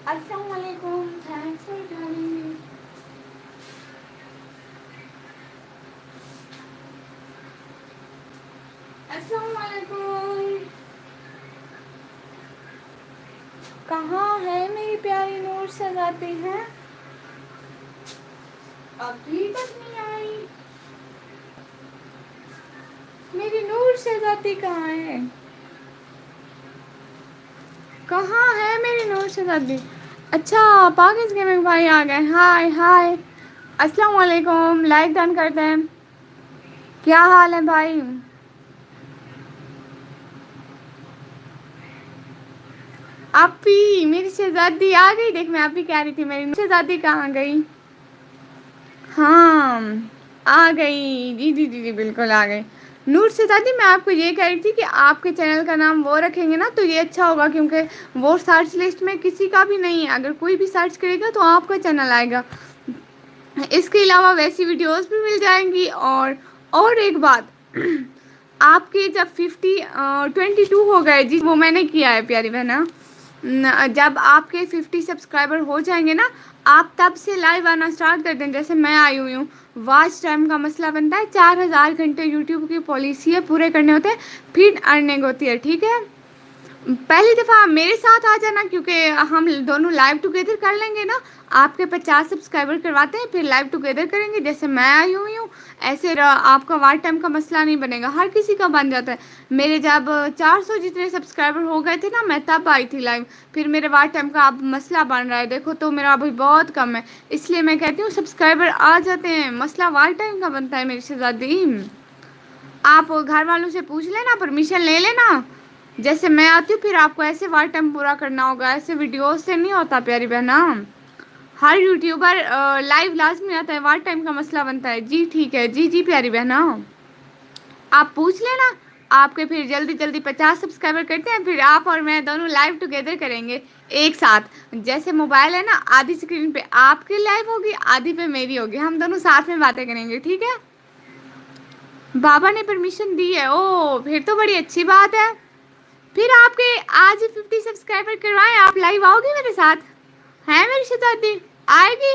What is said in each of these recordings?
अस्सलाम वालेकुम, thanks for joining me. अस्सलाम वालेकुम। कहाँ है मेरी प्यारी नूर शहजादी हैं? अभी तक नहीं आई। मेरी नूर शहजादी कहाँ है? कहाँ है मेरी नूर शहजादी? अच्छा, पाकिस गेमिंग भाई आ गए। हाय हाय, अस्सलाम वालेकुम। लाइक डन करते हैं। क्या हाल है भाई? आपी मेरी शहजादी आ गई। देख, मैं आप ही कह रही थी मेरी शहजादी कहाँ गई। हाँ, आ गई। जी जी जी जी, बिल्कुल आ गई। नूर शहजादी, मैं आपको ये कह रही थी कि आपके चैनल का नाम वो रखेंगे ना तो ये अच्छा होगा, क्योंकि वो सर्च लिस्ट में किसी का भी नहीं है। अगर कोई भी सर्च करेगा तो आपका चैनल आएगा। इसके अलावा वैसी वीडियोस भी मिल जाएंगी। और एक बात, आपके जब 22 हो गए जी, वो मैंने किया है प्यारी बहना। जब आपके 50 सब्सक्राइबर हो जाएंगे ना, आप तब से लाइव आना स्टार्ट कर दें। जैसे मैं आई हुई हूँ, वॉच टाइम का मसला बनता है। 4000 घंटे यूट्यूब की पॉलिसी है, पूरे करने होते हैं, फिर अर्निंग होती है। ठीक है, पहली दफ़ा मेरे साथ आ जाना, क्योंकि हम दोनों लाइव टुगेदर कर लेंगे ना। आपके 50 सब्सक्राइबर करवाते हैं, फिर लाइव टुगेदर करेंगे। जैसे मैं आई हुई हूँ, ऐसे आपका वार टाइम का मसला नहीं बनेगा, हर किसी का बन जाता है। मेरे जब 400 जितने सब्सक्राइबर हो गए थे ना, मैं तब आई थी लाइव। फिर मेरे वार टाइम का अब मसला बन रहा है, देखो तो मेरा अभी बहुत कम है। इसलिए मैं कहती हूँ सब्सक्राइबर आ जाते हैं, मसला वार टाइम का बनता है मेरी शहजादी। आप घर वालों से पूछ लेना, परमिशन ले लेना। जैसे मैं आती हूँ फिर आपको ऐसे वार टाइम पूरा करना होगा, ऐसे वीडियोस से नहीं होता प्यारी बहना। हर यूट्यूबर लाइव लाजमी आता है, वार टाइम का मसला बनता है। जी ठीक है, जी जी प्यारी बहना, आप पूछ लेना। आपके फिर जल्दी जल्दी 50 सब्सक्राइबर करते हैं, फिर आप और मैं दोनों लाइव टुगेदर करेंगे एक साथ। जैसे मोबाइल है ना, आधी स्क्रीन पे आपकी लाइव होगी, आधी पे मेरी होगी, हम दोनों साथ में बातें करेंगे। ठीक है, बाबा ने परमिशन दी है। ओ, फिर तो बड़ी अच्छी बात है। फिर आपके आज ही 50 सब्सक्राइबर करवाएं, आप लाइव आओगे मेरे साथ? है मेरी शहजादी, आएगी?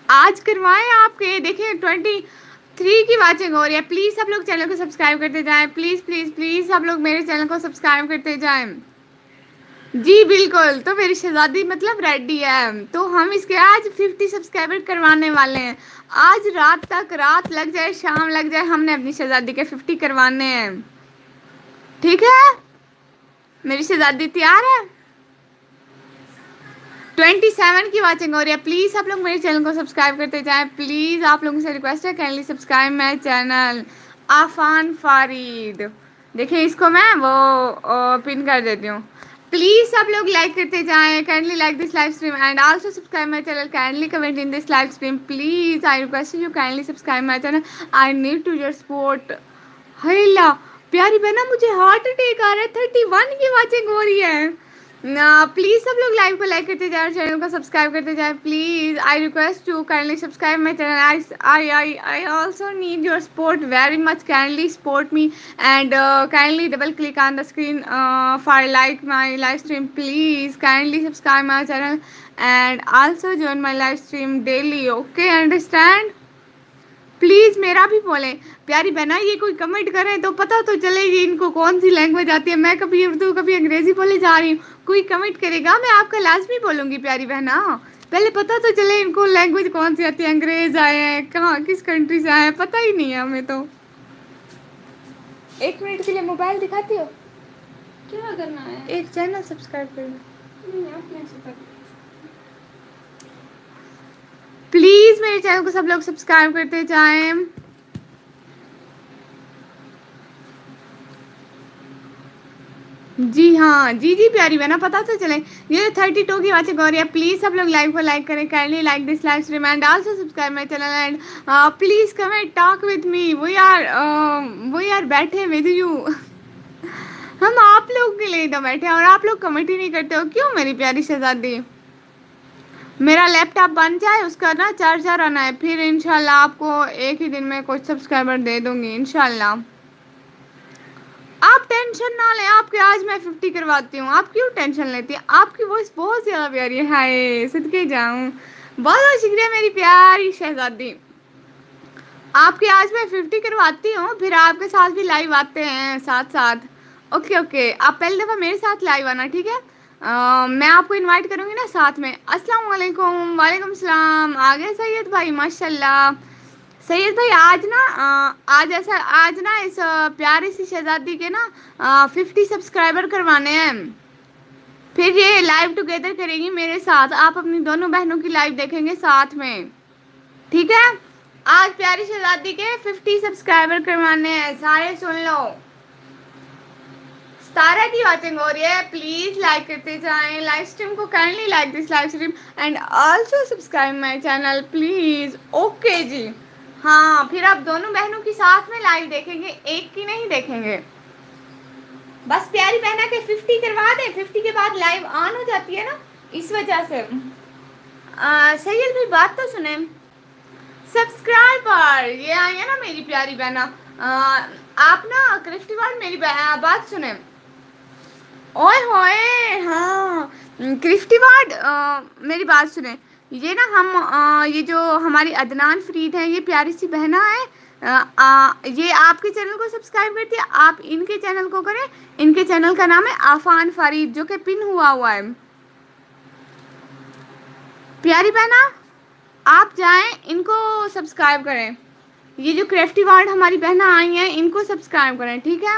आज करवाएं आपके। देखिए 23 की वाचिंग हो रही है। प्लीज़ सब लोग चैनल को सब्सक्राइब करते जाएं, प्लीज़ प्लीज़ प्लीज़ सब लोग मेरे चैनल को सब्सक्राइब करते जाएं। जी बिल्कुल, तो मेरी शहजादी मतलब रेडी है, तो हम इसके आज 50 सब्सक्राइबर करवाने वाले हैं। आज रात तक, रात लग जाए शाम लग जाए, हमने अपनी शहजादी के 50 करवाने हैं। ठीक है, मेरी शहजादी तैयार है? 27 की वाचिंग हो रही है। प्लीज़ आप लोग मेरे चैनल को सब्सक्राइब करते जाएं, प्लीज़ आप लोगों से रिक्वेस्ट है, kindly subscribe my channel Afan फारिद। देखिए इसको मैं वो पिन कर देती हूँ। प्लीज़ सब लोग लाइक करते जाएं, kindly like this live stream and also subscribe my channel, kindly comment in this live stream. Please I request you kindly subscribe my channel, I need to your support. हेला प्यारी बहना, मुझे heart attack आ रहा है। 31 की watching हो रही है ना। प्लीज सब लोग लाइव को लाइक करते जाए और चैनल को सब्सक्राइब करते जाए। Please I request to kindly subscribe my channel. I also need your support very much, kindly support me and kindly double click on the screen for like my live stream. Please kindly subscribe my channel and also join my live stream daily. Okay, understand? Please मेरा भी बोलें। प्यारी बहना, ये कोई comment करें तो पता तो चले कि इनको कौन सी लैंग्वेज आती है। मैं कभी उर्दू कभी अंग्रेज़ी बोले जा रही हूँ, कोई कमेंट करेगा मैं आपका लाजमी बोलूँगी प्यारी बहना। पहले पता तो चले इनको लैंग्वेज कौन सी आती है। अंग्रेज़ आए हैं, कहाँ किस कंट्री से आए हैं, पता ही नहीं है हमें तो। 1 मिनट के लिए मोबाइल दिखाती हो? क्या करना है? एक चैनल सब्सक्राइब करना। अपने से कर। प्लीज़ मेरे चैनल को सब लोग सब्सक्राइब करते जाएं। जी हाँ, जी जी प्यारी बहना, पता तो चले। ये 32 की वाचिंग हो रही है। प्लीज़ सब लोग लाइव को लाइक करें, kindly like this live stream and also subscribe my channel and please comment talk with me. We are बैठे विद यू। हम आप लोग के लिए तो बैठे हैं और आप लोग कमेंट ही नहीं करते हो, क्यों मेरी प्यारी शहजादी? मेरा लैपटॉप बन जाए, उसका ना चार्जर आना है, फिर इंशाल्लाह आपको एक ही दिन में कुछ सब्सक्राइबर दे दूंगी इंशाल्लाह। आप 10 ٹینشن نہ لیں، آپ کے آج میں 50 کرواتی ہوں، آپ کیوں ٹینشن لیتی ہیں؟ آپ کی وائس بہت زیادہ پیاری ہے، ہائے صدقے جاؤں، بہت بہت شکریہ میری پیاری شہزادی، آپ کی آج میں 50 کرواتی ہوں، پھر آپ کے ساتھ بھی لائیو آتے ہیں ساتھ ساتھ۔ اوکے اوکے، آپ پہلی دفعہ میرے ساتھ لائیو آنا، ٹھیک ہے؟ میں آپ کو انوائٹ کروں گی نا ساتھ میں۔ السلام علیکم، وعلیکم السلام، آگے سید بھائی ماشاء اللہ۔ سید بھائی آج نا اس پیاری سی شہزادی کے نا 50 سبسکرائبر کروانے ہیں، پھر یہ لائیو ٹوگیدر کرے گی میرے ساتھ، آپ اپنی دونوں بہنوں کی لائیو دیکھیں گے ساتھ میں، ٹھیک ہے؟ آج پیاری شہزادی کے 50 سبسکرائبر کروانے ہیں، سارے سن لو۔ ستارہ کی واچنگ ہو رہی ہے، پلیز لائک کرتے جائیں لائیو اسٹریم کو، kindly like this live stream and also subscribe my channel please. Okay جی، ہاں پھر آپ دونوں بہنوں کی ساتھ میں لائیو دیکھیں گے، ایک کی نہیں دیکھیں گے، بس پیاری بہنا کے 50 کروا دیں، 50 کے بعد لائیو آن ہو جاتی ہے نا، اس وجہ سے۔ سید بھی بات تو سنیں، سبسکرائبر یہ آئی ہے نا میری پیاری بہنا، آپ نا کرفٹی وارڈ میری بات سنیں، اوئے ہوئے ہاں کرفٹی وارڈ میری بات سنیں، یہ نا یہ جو ہماری عدنان فرید ہے، یہ پیاری سی بہنا ہے، یہ آپ کے چینل کو سبسکرائب کرتی ہے، آپ ان کے چینل کو کریں، ان کے چینل کا نام ہے آفان فرید، جو کہ پن ہوا ہے، پیاری بہنا آپ جائیں ان کو سبسکرائب کریں، یہ جو کرفٹی وارڈ ہماری بہنیں آئی ہیں ان کو سبسکرائب کریں، ٹھیک ہے؟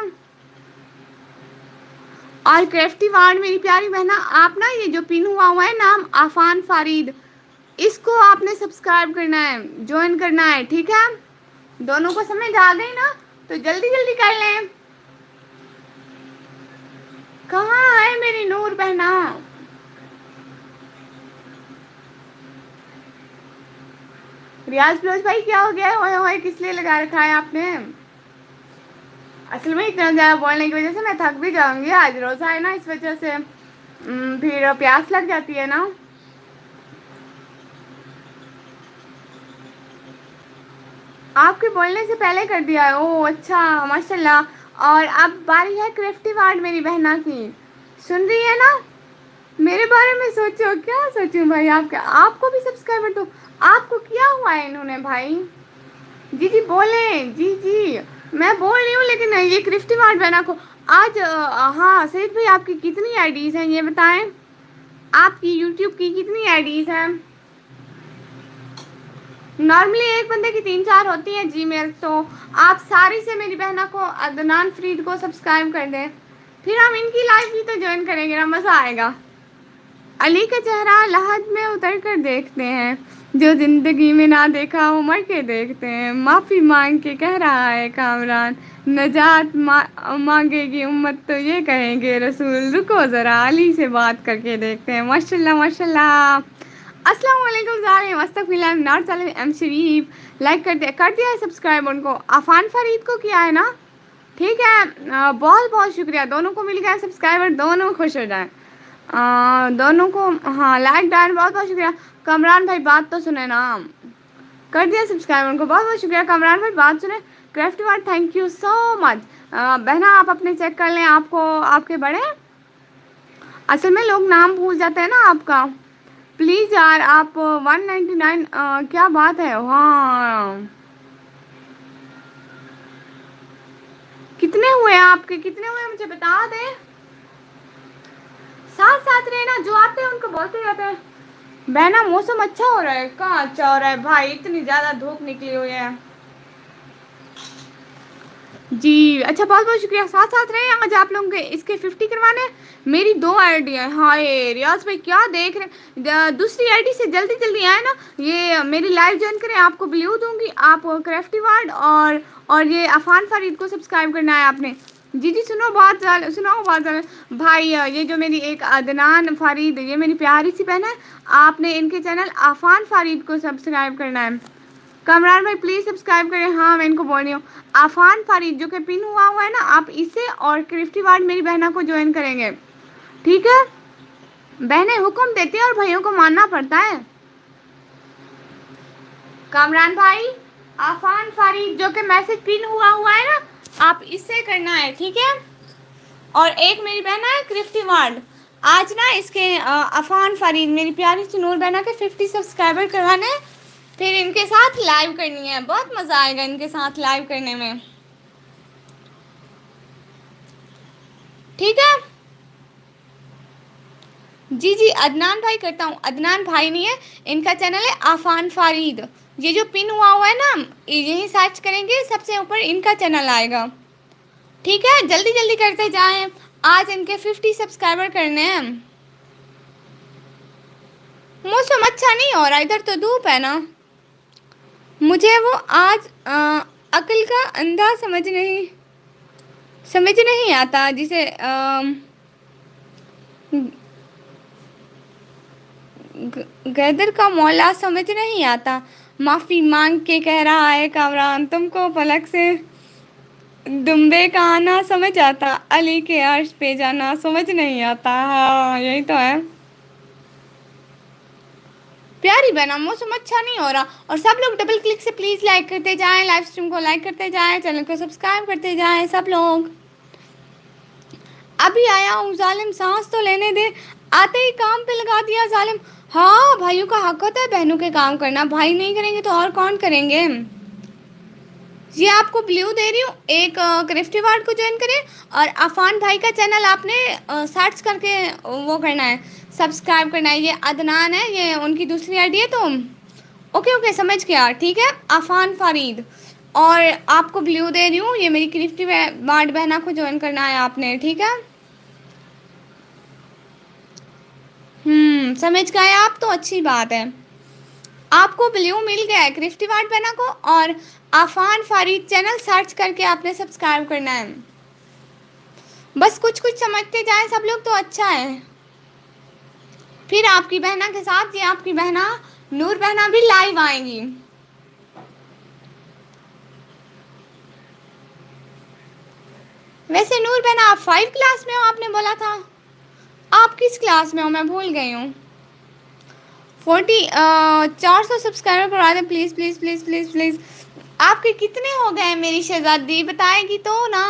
اور کرفٹی وارڈ میری پیاری بہنا، آپ نا یہ جو پن ہوا ہے نام آفان فرید، اس کو آپ نے سبسکرائب کرنا ہے، جوائن کرنا ہے، ٹھیک ہے؟ دونوں کو سمجھ آ گئی نا؟ تو جلدی جلدی کر لیں۔ کہاں ہے میری نور بہنا؟ ریاض فیروز بھائی کیا ہو گیا ہے؟ ہوئے ہوئے کس لیے لگا رکھا ہے آپ نے؟ اصل میں اتنا زیادہ بولنے کی وجہ سے میں تھک بھی جاؤں گی، آج روزہ ہے نا، اس وجہ سے پھر پیاس لگ جاتی ہے نا۔ آپ کے بولنے سے پہلے کر دیا ہے، اوہ اچھا ماشاء اللہ۔ اور اب باری ہے کرفٹی وارڈ میری بہنا کی، سن رہی ہے نا؟ میرے بارے میں سوچو، کیا سوچوں بھائی، آپ کو بھی سبسکرائبر دو، آپ کو کیا ہوا ہے انہوں نے بھائی؟ جی جی بولیں، جی جی میں بول رہی ہوں، لیکن یہ کرفٹی وارڈ بہنا کو آج ہاں سعید بھائی آپ کی کتنی آئی ڈیز ہیں یہ بتائیں، آپ کی یوٹیوب کی کتنی آئی ڈیز ہیں؟ نارملی ایک بندے کی 3-4 ہوتی ہیں جی میل، تو آپ ساری سے میری بہنا کو عدنان فرید کو سبسکرائب کر دیں، پھر ہم ان کی لائف بھی تو جوائن کریں گے نا، مزہ آئے گا۔ علی کا چہرہ لحد میں اتر کر دیکھتے ہیں، جو زندگی میں نہ دیکھا وہ مر کے دیکھتے ہیں، معافی مانگ کے کہہ رہا ہے کامران، نجات مانگے گی امت تو یہ کہیں گے رسول، رکو ذرا علی سے بات کر کے دیکھتے ہیں، ماشاء اللہ ماشاء اللہ۔ السلام علیکم ظالم، استغفر اللہ ناٹ ظالم ایم شریف، لائک کر دیا ہے سبسکرائب، ان کو عفان فرید کو کیا ہے نا، ٹھیک ہے؟ بہت بہت شکریہ، دونوں کو مل گیا سبسکرائبر، دونوں خوش ہو جائیں، دونوں کو ہاں لائک ڈال، بہت بہت شکریہ۔ کامران بھائی بات تو سنیں نا، کر دیا سبسکرائب، ان کو بہت بہت شکریہ، کامران بھائی بات سنیں، کرافٹی وارڈ تھینک یو سو مچ، بہنا آپ اپنے چیک کر لیں، آپ کو آپ کے بڑے اصل میں لوگ نام بھول جاتے ہیں نا آپ کا، پلیز یار آپ 199 کیا بات ہے، ہاں کتنے ہوئے آپ کے، کتنے ہوئے مجھے بتا دیں، ساتھ ساتھ رہنا، جو آتے ہیں ان کو بولتے رہتے ہیں۔ بہنا موسم اچھا ہو رہا ہے، کہاں اچھا ہو رہا ہے بھائی، اتنی زیادہ دھوپ نکلی ہوئی ہے جی، اچھا بہت بہت شکریہ، ساتھ ساتھ رہے ہیں، آج آپ لوگوں کے اس کے 50 کروانے ہیں، میری 2 آئی ڈی ہیں، ہائے ریاض بھائی کیا دیکھ رہے ہیں، دوسری آئی ڈی سے جلدی جلدی آئے نا، یہ میری لائیو جوائن کریں، آپ کو بلیو دوں گی، آپ کرافٹی وارڈ اور یہ عفان فرید کو سبسکرائب کرنا ہے آپ نے، جی جی سنو بات بھائی، یہ جو میری ایک عدنان فرید، یہ میری پیاری سی بہن ہے، آپ نے ان کے چینل عفان فرید کو سبسکرائب کرنا ہے، کامران بھائی پلیز سبسکرائب کریں، ہاں میں ان کو بول رہی ہوں، عفان فرید جو کہ پن ہوا ہے نا، آپ اسے اور کرفٹی وارڈ میری بہنوں کو جوائن کریں گے، ٹھیک ہے؟ بہنیں حکم دیتی ہیں اور بھائیوں کو ماننا پڑتا ہے، کامران بھائی عفان فرید جو کہ میسج پن ہوا ہے نا، آپ اس سے کرنا ہے، ٹھیک ہے؟ اور ایک میری بہن ہے کرفٹی وارڈ، آج نا اس کے عفان فرید میری پیاری سی نور بہنا کے 50 سبسکرائبر کروانے ہیں، پھر ان کے ساتھ لائیو کرنی ہے، بہت مزہ آئے گا ان کے ساتھ لائیو کرنے میں، ٹھیک ہے؟ جی جی عدنان بھائی کرتا ہوں، عدنان بھائی نہیں ہے، ان کا چینل ہے عفان فرید، یہ جو پن ہوا ہے نا یہی سرچ کریں گے سب سے اوپر ان کا چینل آئے گا، ٹھیک ہے؟ جلدی جلدی کرتے جائیں، آج ان کے 50 سبسکرائبر کرنے ہیں۔ موسم اچھا نہیں ہو رہا ادھر تو دھوپ ہے نا، مجھے وہ آج عقل کا انداز سمجھ نہیں آتا جسے گدر کا مولا سمجھ نہیں آتا، معافی مانگ کے کہہ رہا ہے کامران تم کو فلک سے دمبے کا آنا سمجھ آتا، علی کے عرش پہ جانا سمجھ نہیں آتا، ہاں یہی تو ہے پیاری بہنا، موسم اچھا نہیں ہو رہا، اور سب لوگ ڈبل کلک سے پلیز لائک کرتے جائیں، لائیو اسٹریم کو لائک کرتے جائیں، چینل کو سبسکرائب کرتے جائیں سب لوگ۔ ابھی آیا ہوں ظالم سانس تو لینے دے، آتے ہی کام پہ لگا دیا ظالم، ہاں بھائیوں کا حق ہوتا ہے بہنوں کے کام کرنا، بھائی نہیں کریں گے تو اور کون کریں گے؟ یہ آپ کو بلیو دے رہی ہوں، ایک کرفٹی وارڈ کو جوائن کریں، اور عفان بھائی کا چینل آپ نے سرچ کر کے وہ کرنا ہے، سبسکرائب کرنا ہے، یہ عدنان ہے، یہ ان کی دوسری آئی ڈی ہے، تو اوکے اوکے سمجھ گیا، ٹھیک ہے؟ عفان فرید، اور آپ کو بلیو دے رہی ہوں، یہ میری کرفٹی وارڈ بہنا کو جوائن کرنا ہے آپ نے، ٹھیک ہے؟ سمجھ گئے آپ تو اچھی بات ہے، آپ کو بلیو مل گیا ہے کرفٹی وارڈ بہنا کو، اور عفان فرید چینل سرچ کر کے آپ نے سبسکرائب کرنا ہے، بس کچھ کچھ سمجھتے جائیں سب لوگ تو اچھا ہے، پھر آپ کی بہنا کے ساتھ یہ آپ کی بہنا نور بہنا بھی لائیو آئیں گی، ویسے نور بہنا آپ 5 کلاس میں ہو آپ نے بولا تھا، آپ کس کلاس میں ہو میں بھول گئی ہوں، 400 سبسکرائبر کروا دیں please please please please please, آپ کے کتنے ہو گئے ہیں میری شہزادی بتائے گی تو نا،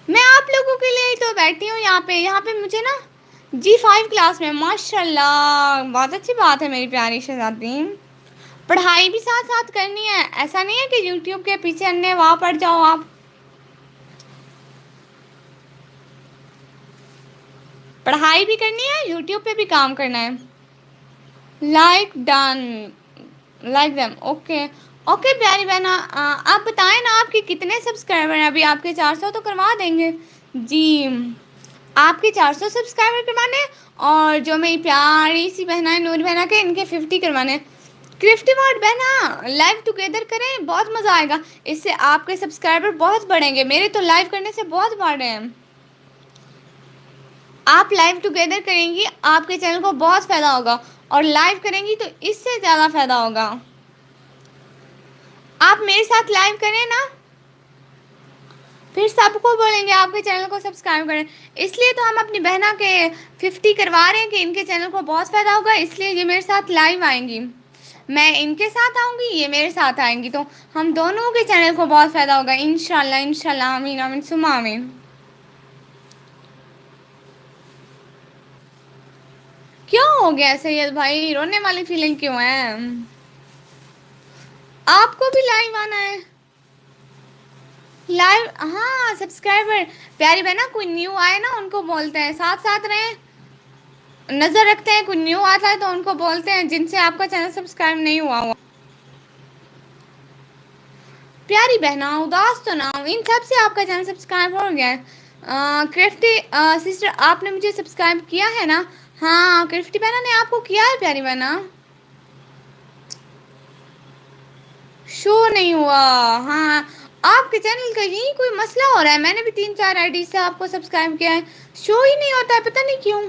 میں آپ لوگوں کے لیے ہی تو بیٹھی ہوں یہاں پہ مجھے نا جی 5 کلاس میں، ماشاء اللہ بہت اچھی بات ہے میری پیاری شہزادی، پڑھائی بھی ساتھ ساتھ کرنی ہے، ایسا نہیں ہے کہ یوٹیوب کے پیچھے انے واہ پڑ جاؤ آپ، پڑھائی بھی کرنی ہے یوٹیوب پہ بھی کام کرنا ہے، like done, like them, okay okay پیاری بہنا، آپ بتائیں نا آپ کے کتنے سبسکرائبر ہیں، ابھی آپ کے 400 تو کروا دیں گے، جی آپ کے 400 سبسکرائبر کروانے، اور جو میری پیاری سی بہنا ہے نور بہنا کے ان کے 50 کروانے، کرفٹی وارڈ بہنا لائیو ٹوگیدر کریں بہت مزہ آئے گا، اس سے آپ کے سبسکرائبر بہت بڑھیں گے، میرے تو لائیو کرنے سے بہت بڑھ رہے ہیں، آپ لائیو ٹوگیدر کریں گی آپ کے چینل کو بہت فائدہ ہوگا، اور لائیو کریں گی تو اس سے زیادہ فائدہ ہوگا، آپ میرے ساتھ لائیو کریں نا، پھر سب کو بولیں گے آپ کے چینل کو سبسکرائب کریں، اس لیے تو ہم اپنی بہنا کے 50 کروا رہے ہیں کہ ان کے چینل کو بہت فائدہ ہوگا، اس لیے یہ میرے ساتھ لائیو آئیں گی، میں ان کے ساتھ آؤں گی یہ میرے ساتھ آئیں گی، تو ہم دونوں کے چینل کو بہت فائدہ ہوگا انشاءاللہ آمین آمین ثم آمین، کیوں ہو گیا سید بھائی رونے والی فیلنگ کیوں ہے، آپ کو بھی لائیو آنا ہے، لائیو ہاں سبسکرائبر پیاری بہنا کوئی نیو آئے نا ان کو بولتے ہیں ساتھ ساتھ رہیں، نظر رکھتے ہیں کوئی نیو آتا ہے تو ان کو بولتے ہیں جن سے آپ کا چینل سبسکرائب نہیں ہوا ہوا، پیاری بہنا اداس تو نہ ہو، ان سب سے آپ کا چینل سبسکرائب ہو گیا ہے، کرفٹی سسٹر آپ نے مجھے سبسکرائب کیا ہے نا، ہاں کرفٹی بہنا نے آپ کو کیا ہے پیاری بہنا، شو نہیں ہوا، ہاں آپ کے چینل کا یہی کوئی مسئلہ ہو رہا ہے، میں نے بھی 3 4 آئی ڈی سے آپ کو سبسکرائب کیا ہے، شو ہی نہیں ہوتا ہے پتہ نہیں کیوں،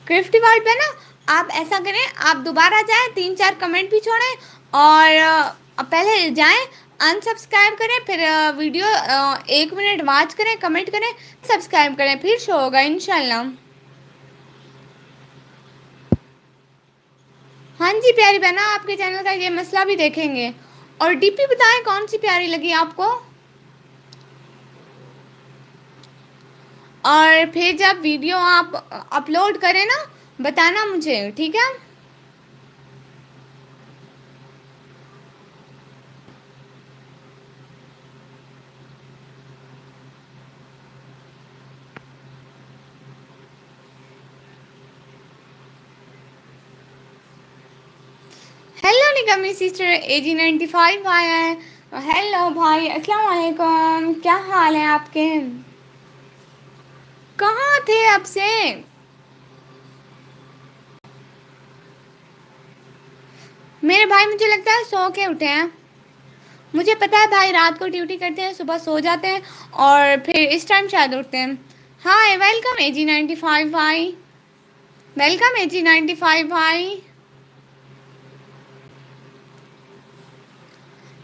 کرفٹی وارڈ پہ نا آپ ایسا کریں آپ دوبارہ جائیں 3 4 کمنٹ بھی چھوڑیں، اور پہلے جائیں ان سبسکرائب کریں، پھر ویڈیو 1 منٹ واچ کریں کمنٹ کریں سبسکرائب کریں پھر شو ہوگا انشاءاللہ، हाँ जी प्यारी बहना, आपके चैनल का ये मसला भी देखेंगे। और डीपी बताएं कौन सी प्यारी लगी आपको। और फिर जब वीडियो आप अपलोड करें ना, बताना मुझे, ठीक है। हेलो निकमी सिस्टर, AG95 आया है। हेलो भाई, अस्सलाम वालेकुम, क्या हाल है आपके? कहाँ थे अब से? मेरे भाई मुझे लगता है सो के उठे हैं। मुझे पता है भाई रात को ड्यूटी करते हैं, सुबह सो जाते हैं और फिर इस टाइम शायद उठते हैं। हाय, वेलकम AG95 भाई, वेलकम AG95 भाई।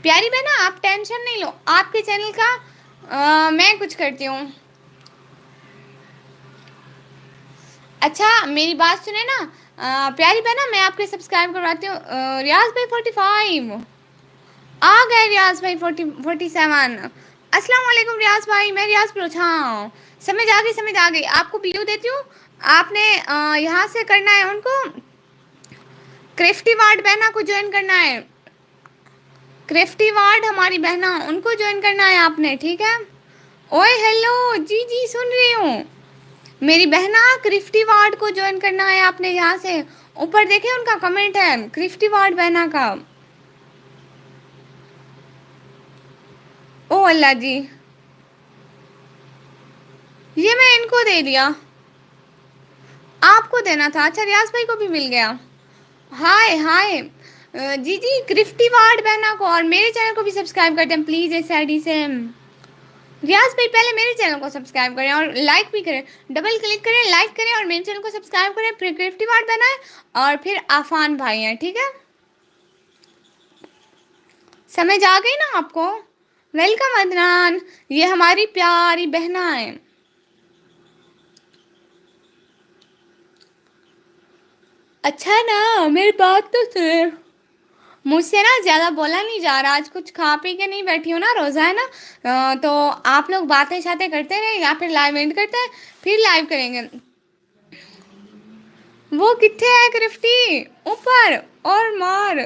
प्यारी बहना, आप टेंशन नहीं लो, आपके चैनल का मैं कुछ करती हूँ। अच्छा मेरी बात सुने ना, प्यारी बहना मैं आपके सब्सक्राइब करवाती हूँ। रियाज भाई 45 आ गए, रियाज भाई 47। अस्सलाम वालेकुम रियाज भाई, मैं रियाज बलोच। हाँ समझ आ गई, समझ आ गई। आपको पीयू देती हूँ, आपने यहाँ से करना है उनको, क्रिफ्टी वार्ड बहना को ज्वाइन करना है। क्रिफ्टी वार्ड हमारी बहना, उनको ज्वाइन करना है आपने, ठीक है। ओए हेलो, जी जी सुन रही हूँ। मेरी बहना क्रिफ्टी वार्ड को ज्वाइन करना है आपने, यहाँ से ऊपर देखे उनका कमेंट है क्रिफ्टी वार्ड बहना का। ओ अल्लाह जी, ये मैं इनको दे दिया, आपको देना था। अच्छा रियाज भाई को भी मिल गया। हाय हाय, जी जी क्रिफ्टी वार्ड बहना को और मेरे चैनल को भी सब्सक्राइब कर दें प्लीज़ इस आईडी से। रियाज भाई पहले मेरे चैनल को सब्सक्राइब करें और लाइक भी करें, डबल क्लिक करें, लाइक करें और मेरे चैनल को सब्सक्राइब करें। फिर क्रिफ्टी वार्ड बहना है और फिर आफान भाई हैं, ठीक है। समझ आ गई ना आपको? वेलकम अदनान, ये हमारी प्यारी बहना है। अच्छा ना, मेरी बात तो सुन। मुझसे ना ज़्यादा बोला नहीं जा रहा, आज कुछ खा पी के नहीं बैठी हूँ ना, रोज़ा है ना। तो आप लोग बातें शातें करते रहे या फिर लाइव एंड करते हैं, फिर लाइव करेंगे। वो कितने है क्रिफ्टी? ऊपर। और मार,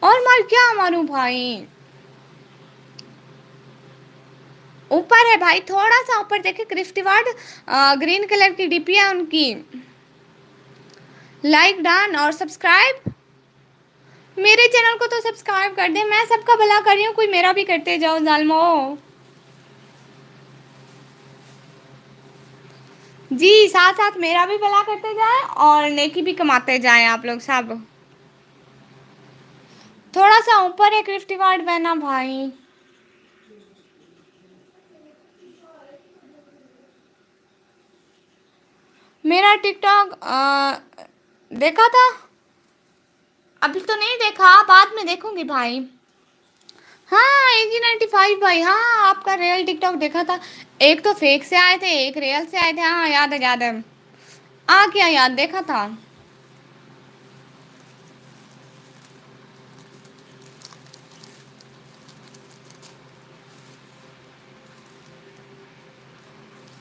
और मार, क्या मारूं भाई? ऊपर है भाई, थोड़ा सा ऊपर देखे क्रिफ्टी वार्ड, ग्रीन कलर की डीपी है उनकी। लाइक डन और सब्सक्राइब, मेरे चैनल को तो सब्सक्राइब कर दे, मैं सबका भला कर रही हूँ, कोई मेरा भी करते जाओ जालमो। जी साथ साथ मेरा भी भला करते जाए और नेकी भी कमाते जाएं आप लोग सब। थोड़ा सा ऊपर है क्रिफ्टी वार्ड बहना भाई। मेरा टिकटॉक देखा था, अभी तो नहीं देखा, बाद में देखूंगी भाई। हाँ AG95 भाई, हाँ आपका रियल टिकटॉक देखा था। एक तो फेक से आए थे, एक रियल से आए थे। हाँ याद है, याद है। आ क्या याद, देखा था।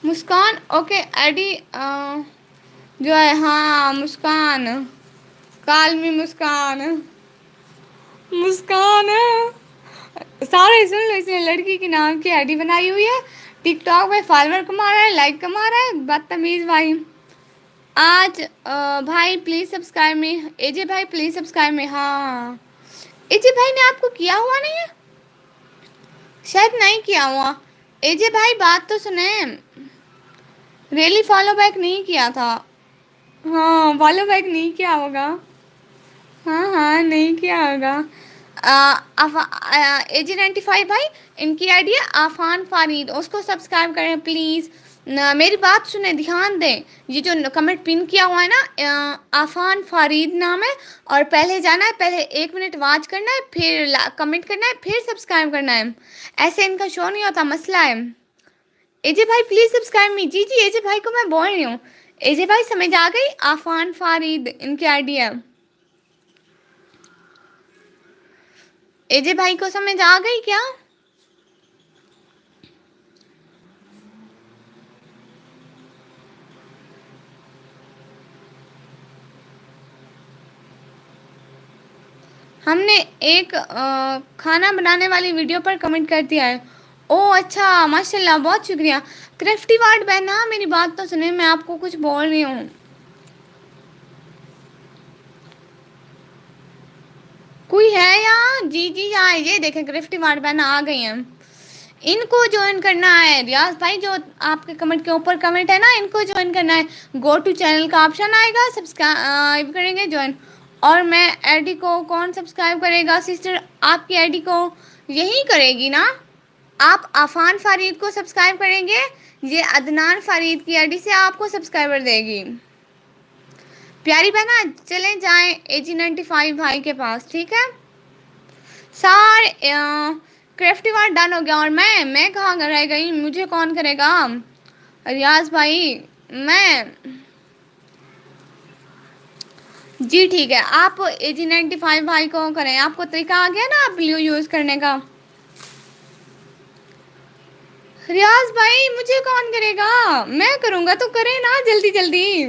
मुस्कान, ओके एडी जो है, हाँ मुस्कान, काल मी मुस्कान, मुस्कान सारे सुन लो, इसने लड़की के नाम की आईडी बनाई हुई है, टिकटॉक पे फॉलोअर कमा रहा है, लाइक कमा रहा है, बदतमीज भाई। आज भाई प्लीज सब्सक्राइब में, एजे भाई प्लीज सब्सक्राइब में। हाँ एजे भाई ने आपको किया हुआ नहीं है, शायद नहीं किया हुआ। एजे भाई बात तो सुने, रियली फॉलो बैक नहीं किया था। हाँ फॉलो बैक नहीं किया होगा, हाँ हाँ नहीं किया होगा। AG95 भाई, इनकी आईडी है आफान फारीद, उसको सब्सक्राइब करें प्लीज़। मेरी बात सुने, ध्यान दें, ये जो कमेंट पिन किया हुआ है ना, आफान फारीद नाम है, और पहले जाना है, पहले 1 मिनट वॉच करना है, फिर कमेंट करना है, फिर सब्सक्राइब करना है। ऐसे इनका शो नहीं होता, मसला है। एजे भाई प्लीज़ सब्सक्राइब मी, जी जी एजे भाई को मैं बोल रही हूँ। एजे भाई समझ आ गई? आफान फारिद इनकी आईडी है। एजे भाई को समझ आ गई क्या? हमने एक खाना बनाने वाली वीडियो पर कमेंट कर दिया है। ओ अच्छा, माशाल्लाह, बहुत शुक्रिया। क्रिफ्टी वार्ड बहना मेरी बात तो सुने, मैं आपको कुछ बोल रही हूँ। कोई है यहाँ? जी जी यहाँ, ये देखें क्रिफ्टी वार्ड बहना आ गई हैं। इनको ज्वाइन करना है रियाज भाई, जो आपके कमेंट के ऊपर कमेंट है ना, इनको ज्वाइन करना है। गो टू चैनल का ऑप्शन आएगा, सब्सक्राइब करेंगे, ज्वाइन। और मैं आईडी को कौन सब्सक्राइब करेगा? सिस्टर आपकी आईडी को यही करेगी ना? आप आफान फरीद को सब्सक्राइब करेंगे, ये अदनान फरीद की आईडी से आपको सब्सक्राइबर देगी। प्यारी बहना चलें जाएं AG95 भाई के पास, ठीक है? सारे क्राफ्टी वार्ड डन हो गया। और मैं कहाँ रह गई? मुझे कौन करेगा? रियाज भाई, मैं जी ठीक है, आप AG95 भाई को करें। आपको तरीका आ गया ना ब्लू यूज़ करने का? रियाज भाई मुझे कौन करेगा? मैं करूँगा तो करें ना जल्दी जल्दी।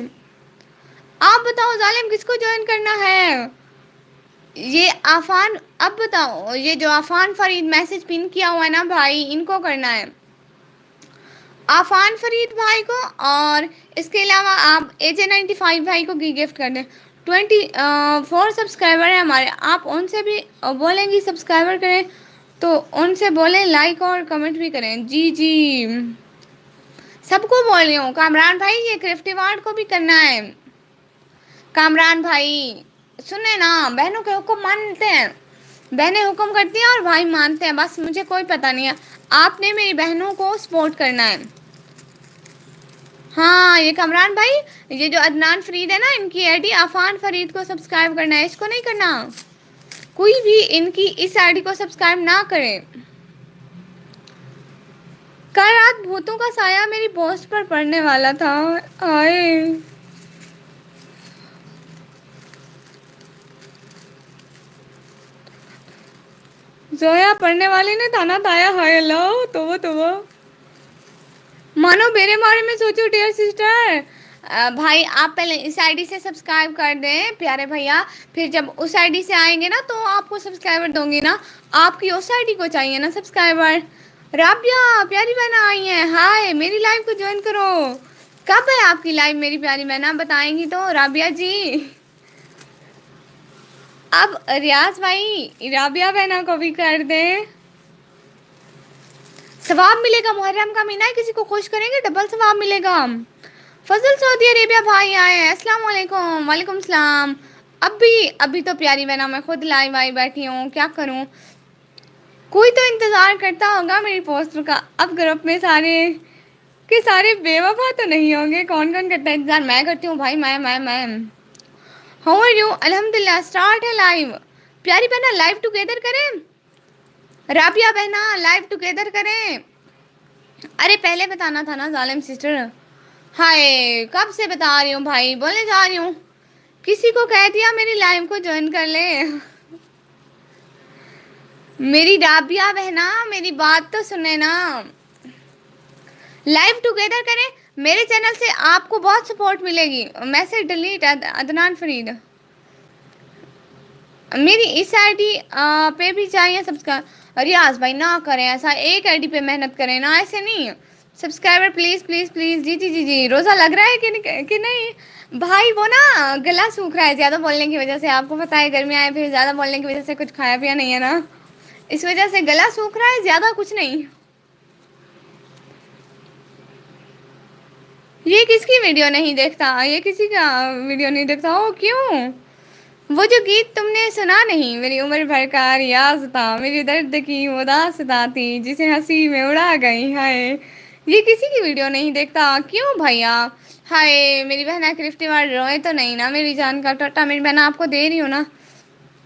आप बताओ जालिम किसको ज्वाइन करना है? ये आफान, अब बताओ, ये जो आफान फरीद मैसेज पिन किया हुआ है ना भाई, इनको करना है, आफान फरीद भाई को। और इसके अलावा आप AJ95 भाई को गिफ्ट कर दें। 24 सब्सक्राइबर है हमारे, आप उनसे भी बोलेंगी सब्सक्राइबर करें तो उनसे बोलें लाइक और कमेंट भी करें। जी जी सबको बोल रही हूँ। कामरान भाई ये क्रिफ्टी वार्ड को भी करना है। कामरान भाई सुने ना, बहनों के हुक्म मानते हैं, बहनें हुक्म करती हैं और भाई मानते हैं, बस मुझे कोई पता नहीं है। आपने मेरी बहनों को सपोर्ट करना है। हाँ ये कामरान भाई, ये जो अदनान फरीद है ना, इनकी आईडी आफान फरीद को सब्सक्राइब करना है, इसको नहीं करना। कोई भी इनकी इस आईडी को सब्सक्राइब ना करे। कल रात भूतों का साया मेरी पोस्ट पर पड़ने वाला था। आए जोया पढ़ने वाली ने थाना ताया। हाय अल्लाह, तो मानो मेरे बारे में सोचो डियर सिस्टर। भाई आप पहले इस आईडी से सब्सक्राइब कर दें प्यारे भैया, फिर जब उस आईडी से आएंगे ना तो आपको सब्सक्राइबर दूंगी ना। आपकी उस आईडी को चाहिए ना सब्सक्राइबर। राबिया प्यारी बहना आई है, हाय मेरी लाइव को ज्वाइन करो। कब है आपकी लाइव मेरी प्यारी बहना, बताएंगी तो राबिया जी। अब रियाज भाई राबिया बहना को भी कर दे, सवाब मिलेगा। मुहर्रम का महीना है, किसी को खुश करेंगे डबल सवाब मिलेगा। फजल सऊदी अरेबिया भाई आए हैं, अस्सलाम वालेकुम। वालेकुम सलाम। अभी तो प्यारी बहना मैं खुद लाइव आई बैठी हूँ, क्या करूँ? कोई तो इंतज़ार करता होगा मेरी पोस्ट का। अब ग्रुप में सारे के सारे बेवफा तो नहीं होंगे? कौन कौन करता है इंतज़ार? मैं करती हूँ भाई, मैं हाउ आर यू? अल्हम्दुलिल्लाह। स्टार्ट है लाइव। प्यारी बहना लाइव टुगेदर करें, राबिया बहना लाइव टुगेदर करें। अरे पहले बताना था ना जालिम सिस्टर। हाय कब से बता रही हूँ भाई, बोले जा रही हूँ। किसी को कह दिया मेरी लाइव को ज्वाइन कर ले। मेरी राबिया बहना मेरी बात तो सुने ना, लाइव टुगेदर करें। मेरे चैनल से आपको बहुत सपोर्ट मिलेगी। Message delete Adnan Farid. मेरी इस आईडी पे भी चाहिए सब्सक्राइब। रियाज भाई ना करें ऐसा, एक आईडी पे मेहनत करें ना, ऐसे नहीं। Subscriber please please please. जी जी जी जी रोज़ा लग रहा है कि नहीं भाई? वो ना गला सूख रहा है ज़्यादा बोलने की वजह से, आपको पता है गर्मी आए फिर ज़्यादा बोलने की वजह से कुछ खाया पिया नहीं है ना, इस वजह से गला सूख रहा है, ज़्यादा कुछ नहीं। ये किसकी वीडियो नहीं देखता? ये किसी का वीडियो नहीं देखता हो क्यों? वो जो गीत तुमने सुना नहीं, मेरी उम्र भर का रियाज था, मेरी दर्द की उदासता थी जिसे हंसी में उड़ा गई। हाय ये किसी की वीडियो नहीं देखता क्यों भैया? हाय मेरी बहना क्रिफ्टी वार रोए तो नहीं ना? मेरी जान का टोटा मेरी बहना आपको दे रही हूँ ना।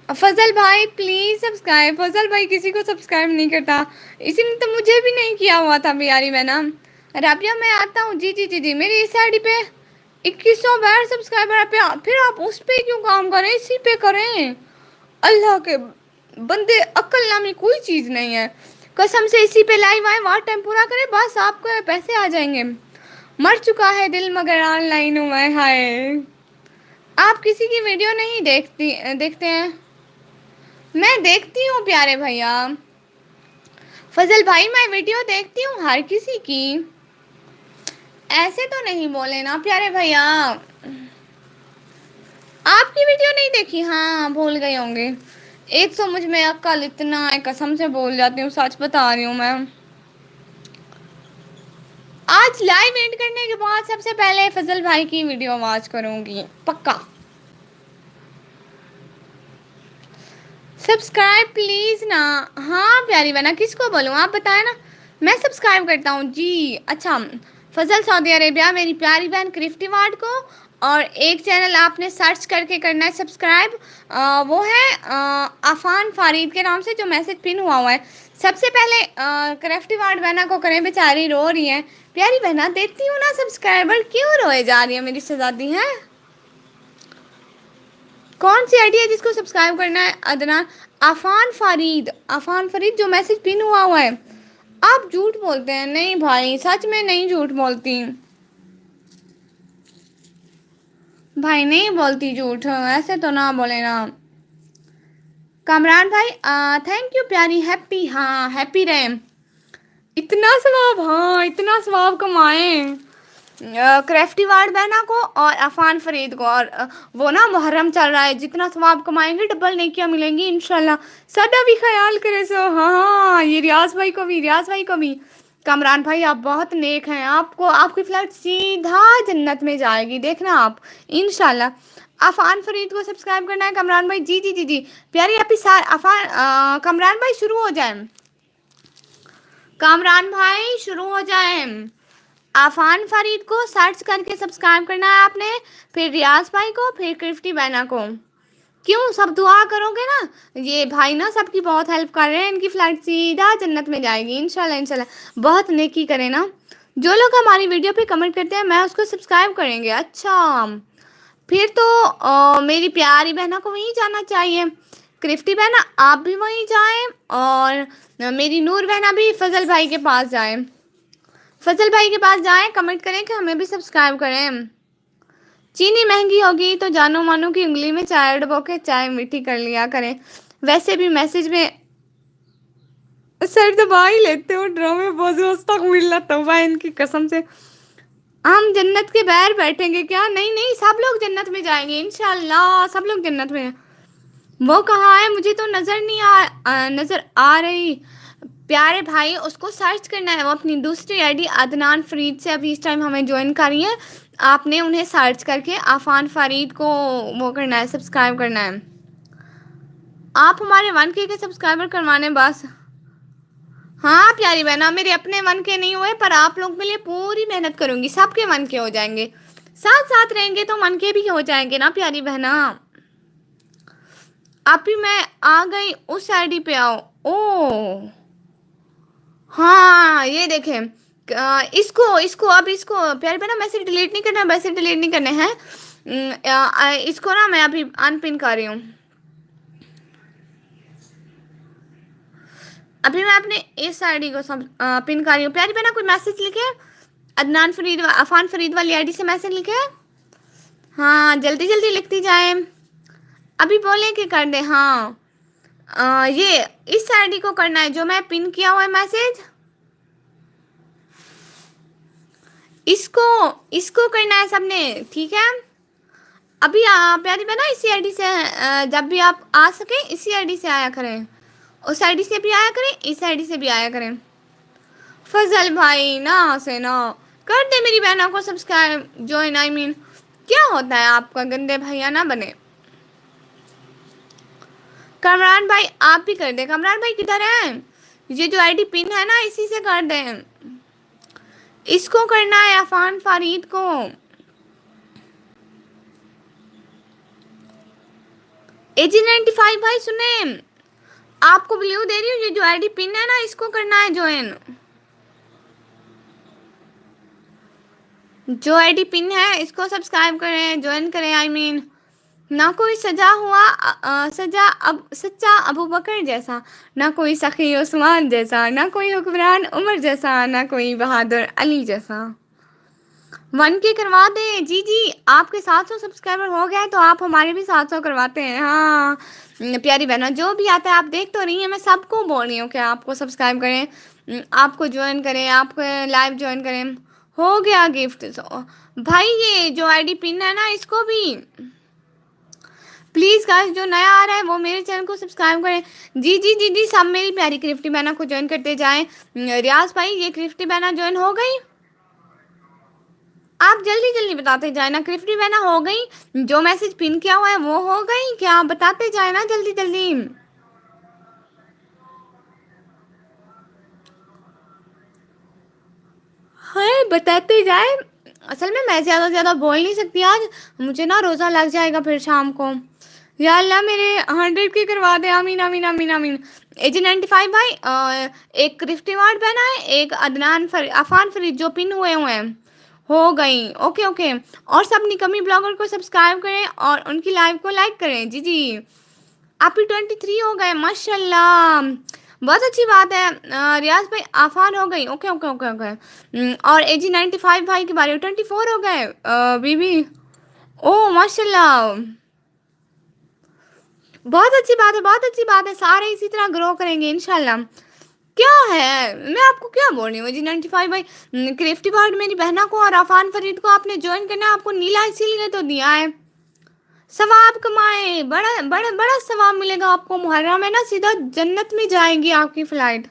फजल भाई प्लीज़ सब्सक्राइब। फजल भाई किसी को सब्सक्राइब नहीं करता, इसीलिए तो मुझे भी नहीं किया हुआ था प्यारी बहना। राबिया मैं आता हूँ। जी जी जी जी मेरी इस आईडी पे 2162 सब्सक्राइबर पे फिर आप उस पे क्यों काम करें, इसी पे करें। अल्लाह के बंदे, अक्ल नामी कोई चीज़ नहीं है, कसम से इसी पे लाइव आए, वहाँ टाइम पूरा करें, बस आपको पैसे आ जाएंगे। मर चुका है दिल मगर ऑनलाइन हूँ मैं, हाय। आप किसी की वीडियो नहीं देखते हैं? मैं देखती हूँ प्यारे भैया, फजल भाई मैं वीडियो देखती हूँ हर किसी की, ऐसे तो नहीं बोले ना प्यारे भैया। आपकी वीडियो नहीं देखी? हाँ भूल गए होंगे। एक तो मुझ में अक्ल इतना है, कसम से बोल जाती हूँ, सच बता रही हूँ मैं। आज लाइव एंड करने के बाद सबसे पहले फजल भाई की वीडियो वॉच करूंगी पक्का। सब्सक्राइब प्लीज ना। हाँ प्यारी बना, किसको बोलूँ आप बताएं ना। मैं सब्सक्राइब करता हूँ जी। अच्छा, फजल सऊदी अरेबिया, मेरी प्यारी बहन क्रिफ्टी वार्ड को, और एक चैनल आपने सर्च करके करना है सब्सक्राइब, वो है अफान फारीद के नाम से, जो मैसेज पिन हुआ है। सबसे पहले क्रिफ्टी वार्ड बहना को करें, बेचारी रो रही है। प्यारी बहना देती हूँ ना सब्सक्राइबर, क्यों रोए जा रही है मेरी शहजादी है। कौन सी आईडी है जिसको सब्सक्राइब करना है? अदनान, अफान फारीद, अफान फरीद जो मैसेज पिन हुआ है। आप झूठ बोलते हैं। नहीं भाई, सच में नहीं झूठ बोलती भाई, नहीं बोलती झूठ, ऐसे तो ना बोले ना। कामरान भाई थैंक यू प्यारी, हैप्पी, हाँ हैप्पी रहे। इतना सवाब, हाँ इतना सवाब कमाए क्राफ्टी वार्ड बहना को और अफान फरीद को, और वो ना मुहर्रम चल रहा है, जितना सवाब कमाएंगे डबल नेकियां मिलेंगी इंशाल्लाह। सदा भी ख्याल करे सो। हाँ ये रियाज भाई को भी, रियाज भाई को भी। कामरान भाई आप बहुत नेक हैं, आपको आपकी फ्लाइट सीधा जन्नत में जाएगी, देखना आप इंशाल्लाह। अफान फरीद को सब्सक्राइब करना है कामरान भाई, जी जी जी जी। प्यारी आपकी सार अफान कामरान भाई शुरू हो जाए, कामरान भाई शुरू हो जाए। आफान फरीद को सर्च करके सब्सक्राइब करना है आपने, फिर रियाज भाई को, फिर क्रिफ्टी बैना को। क्यों, सब दुआ करोगे ना। ये भाई ना सबकी बहुत हेल्प कर रहे हैं, इनकी फ्लाइट सीधा जन्नत में जाएगी इंशाल्लाह इंशाल्लाह। बहुत नेकी करें ना। जो लोग हमारी वीडियो पे कमेंट करते हैं मैं उसको सब्सक्राइब करेंगे। अच्छा, फिर तो मेरी प्यारी बहना को वहीं जाना चाहिए। क्रिफ्टी बहना आप भी वहीं जाएं, और मेरी नूर बहना भी फजल भाई के पास जाएं। फजल भाई के पास जाएं, कमेंट करें कि हमें भी सब्सक्राइब करें। चीनी महंगी होगी तो जानो मानो की उंगली में चाय डुबो के चाय मीठी कर लिया करें। वैसे भी मैसेज में सर दबा ही लेते हो, ड्रामे बहुत तक मिल तोबा इनकी कसम से। हम जन्नत के बाहर बैठेंगे क्या? नहीं नहीं, सब लोग जन्नत में जाएंगे इंशाल्लाह, सब लोग जन्नत में। वो कहाँ है, मुझे तो नजर नहीं नजर आ रही। प्यारे भाई उसको सर्च करना है, वो अपनी दूसरी आईडी अदनान फरीद से अभी इस टाइम हमें ज्वाइन कर रही है। आपने उन्हें सर्च करके अफान फरीद को वो करना है, सब्सक्राइब करना है। आप हमारे 1K के सब्सक्राइबर करवाने बस। हाँ प्यारी बहना, मेरे अपने 1K नहीं हुए, पर आप लोगों के लिए पूरी मेहनत करूंगी, सबके 1K हो जाएंगे। साथ साथ रहेंगे तो 1K भी हो जाएंगे ना प्यारी बहना। अभी मैं आ गई, उस आईडी पे आओ। ओ हाँ ये देखें, इसको इसको अब इसको प्यारे बहना मैसेज डिलीट नहीं करना, मैसेज डिलीट नहीं करने हैं। इसको ना मैं अभी अनपिन कर रही हूँ। अभी मैं अपने इस आईडी को सब पिन कर रही हूँ। प्यारी बहना कोई मैसेज लिखे, अदनान फरीद अफान फरीद वाली आईडी से मैसेज लिखे। हाँ जल्दी जल्दी लिखती जाए, अभी बोले कि कर दे। हाँ ये इस आईडी को करना है जो मैं पिन किया हुआ है मैसेज, इसको इसको करना है सबने, ठीक है। अभी प्यारी बहना इसी आईडी से जब भी आप आ सके इसी आईडी से आया करें, उस आईडी से भी आया करें, इस आईडी से भी आया करें। फजल भाई ना से ना कर दे मेरी बहना को सब्सक्राइब, ज्वाइन, आई मीन क्या होता है आपका, गंदे भैया ना बने। कमरान भाई आप भी कर दे। कमरान भाई किधर है? ये जो आईडी पिन है ना इसी से कर दे, इसको करना है अफान फरीद को। AG95 भाई सुने, आपको ब्लू दे रही हूँ, ये जो आईडी पिन है ना इसको करना है ज्वाइन। جو آئی ڈی پن ہے اس کو سبسکرائب کریں، جوائن کریں، نہ کوئی سجا ہوا سچا ابو بکر جیسا، نہ کوئی سخی عثمان جیسا، نہ کوئی حکمران عمر جیسا، نہ کوئی بہادر علی جیسا۔ 1K کروا دیں جی جی، آپ کے 700 سبسکرائبر ہو گئے تو آپ ہمارے بھی 700 کرواتے ہیں۔ ہاں پیاری بہنوں، جو بھی آتا ہے آپ دیکھ تو رہی ہیں، میں سب کو بول رہی ہوں کہ آپ کو سبسکرائب کریں، آپ کو جوائن کریں، آپ کو لائیو جوائن کریں۔ ہو گیا گفٹ بھائی، یہ جو آئی ڈی پن ہے نا اس کو بھی پلیز گائز جو نیا آ رہا ہے وہ میرے چینل کو سبسکرائب کریں۔ جی جی جی جی، سب میری پیاری کرفٹی بہنوں کو جوائن کرتے جائیں۔ ریاض بھائی یہ کرفٹی بہنہ جوائن ہو گئی؟ آپ جلدی جلدی بتاتے جائیں نا، کرفٹی بہنہ ہو گئی؟ جو میسج پن کیا ہوا ہے وہ ہو گئی کیا؟ بتاتے جائیں نا جلدی جلدی۔ ہائے بتاتے جائیں، اصل میں زیادہ سے زیادہ بول نہیں سکتی آج، مجھے نا روزہ لگ جائے گا پھر شام کو۔ یا اللہ میرے 100 کی کروا دے، آمین آمین آمین آمین۔ AG 95 بھائی، ایک کرفٹی وارڈ بہنا ہے، ایک عفان فرید جو پن ہوئے ہیں ہو گئی۔ اوکے اوکے، اور سب نکمی بلاگر کو سبسکرائب کریں اور ان کی لائیو کو لائک کریں۔ جی جی، آپ ہی 23 ہو گئے، ماشاء اللہ، بہت اچھی بات ہے۔ ریاض بھائی آفان ہو گئی، اوکے اوکے اوکے اوکے۔ اور AG 95 بھائی کے بارے 24 ہو گئے بی بی، او ماشاء اللہ، بہت اچھی بات ہے، بہت اچھی بات ہے، سارے اسی طرح گرو کریں گے انشاءاللہ۔ کیا ہے میں آپ کو کیا بول رہی ہوں؟ AG 95 بھائی کرفٹی وارڈ میری بہنا کو اور عفان فرید کو آپ نے جوائن کرنا ہے، آپ کو نیلا اسی لیے تو دیا ہے، ثواب کمائے، بڑا بڑا بڑا ثواب ملے گا آپ کو۔ محرم میں نا سیدھا جنت میں جائے گی آپ کی فلائٹ۔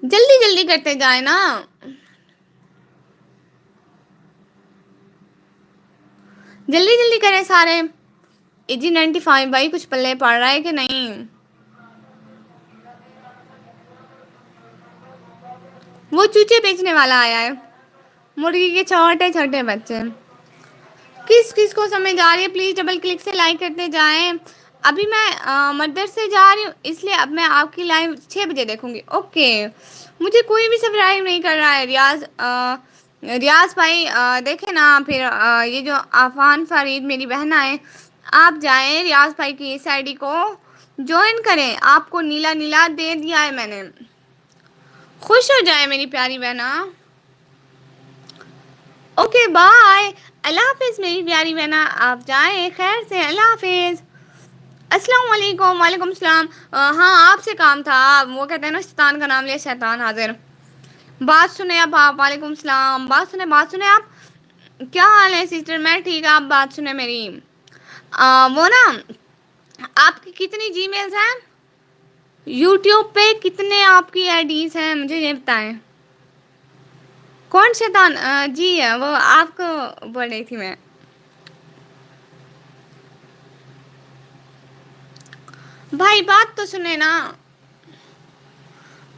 جلدی جلدی کرتے جائیں نا، جلدی جلدی کریں سارے۔ AG 95 بھائی کچھ پلے پڑ رہا ہے کہ نہیں؟ وہ چوچے بیچنے والا آیا ہے، مرغی کے چھوٹے چھوٹے بچے۔ کس کس کو سمجھ آ رہی ہے پلیز ڈبل کلک سے لائک کرتے جائیں۔ ابھی میں مدرسے جا رہی ہوں، اس لیے اب میں آپ کی لائیو 6 بجے دیکھوں گی۔ اوکے، مجھے کوئی بھی سبسکرائب نہیں کر رہا ہے۔ ریاض بھائی دیکھیں نا پھر، یہ جو عفان فرید میری بہنا ہے، آپ جائیں ریاض بھائی کی اس آئی ڈی کو جوائن کریں، آپ کو نیلا نیلا دے دیا ہے میں نے، خوش ہو جائے میری پیاری بہنا۔ اوکے بائے، اللہ حافظ میری پیاری بہنا، آپ جائیں خیر سے، اللہ حافظ۔ السلام علیکم، وعلیکم السلام۔ ہاں آپ سے کام تھا، وہ کہتے ہیں نا شیطان کا نام لے شیطان حاضر۔ بات سنیں اب آپ، وعلیکم السلام، بات سنیں آپ، کیا حال ہے سسٹر؟ میں ٹھیک، آپ بات سنیں میری۔ وہ نا آپ کی کتنی جی میلز ہیں یوٹیوب پہ، کتنے آپ کی آئی ڈیز ہیں مجھے یہ بتائیں۔ کون شیطان؟ جی وہ آپ کو بول رہی تھی میں۔ بھائی بات تو سنیں نا،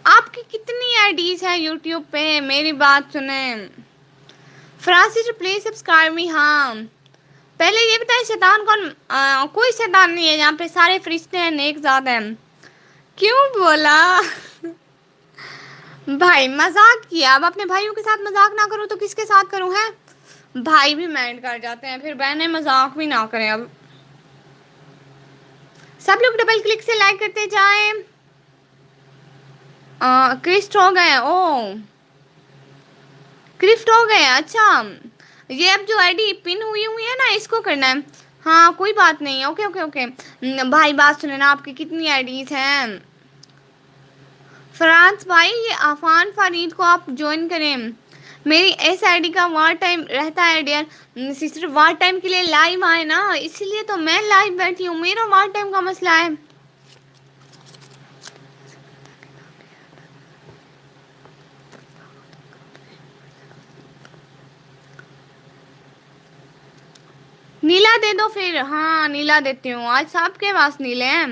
آپ کی کتنی آئی ڈیز ہیں یوٹیوب پہ، میری بات سنیں۔ فرانسس پلیز سبسکرائب می۔ ہاں پہلے یہ بتائیں شیطان کون؟ کوئی شیطان نہیں ہے یہاں پہ، سارے فرشتے ہیں، نیک ذات ہیں۔ کیوں بولا؟ بھائی مذاق کیا، اب اپنے بھائیوں کے ساتھ مذاق نہ کروں تو کس کے ساتھ کروں ہے؟ بھائی بھی مائنڈ کر جاتے ہیں، پھر بہنیں مذاق بھی نہ کریں۔ اب سب لوگ ڈبل کلک سے لائک کرتے جائیں۔ کرسٹ ہو گئے، او کرفٹ ہو گئے، اچھا یہ اب جو آئی ڈی پن ہوئی ہے نا اس کو کرنا ہے۔ ہاں کوئی بات نہیں، اوکے اوکے اوکے۔ بھائی بات سنیں نا، آپ کی کتنی آئی ڈیز ہیں؟ فرانس بھائی یہ عفان فرید کو آپ جوائن کریں، میری ایس آئی ڈی کا وار ٹائم رہتا ہے ڈیئر سسٹر، وار ٹائم کے لیے لائیو آئے نا، اسی لیے تو میں لائیو بیٹھی ہوں، میرا وار ٹائم کا مسئلہ ہے۔ نیلا دے دو پھر، ہاں نیلا دیتی ہوں، آج سب کے پاس نیلے ہیں۔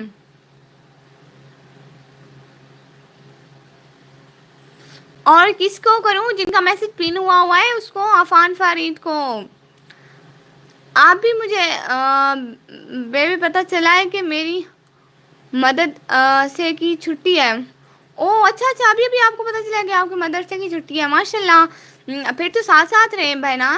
اور کس کو کروں جن کا میسج پن ہوا ہے؟ اس کو، عفان فرید کو۔ آپ بھی مجھے بیبی پتہ چلا ہے کہ میری مدد سے کی چھٹی ہے۔ او اچھا اچھا، ابھی ابھی آپ کو پتہ چلا کہ آپ کے مدرسے کی چھٹی ہے، ماشاء اللہ۔ پھر تو ساتھ ساتھ رہے بہنا.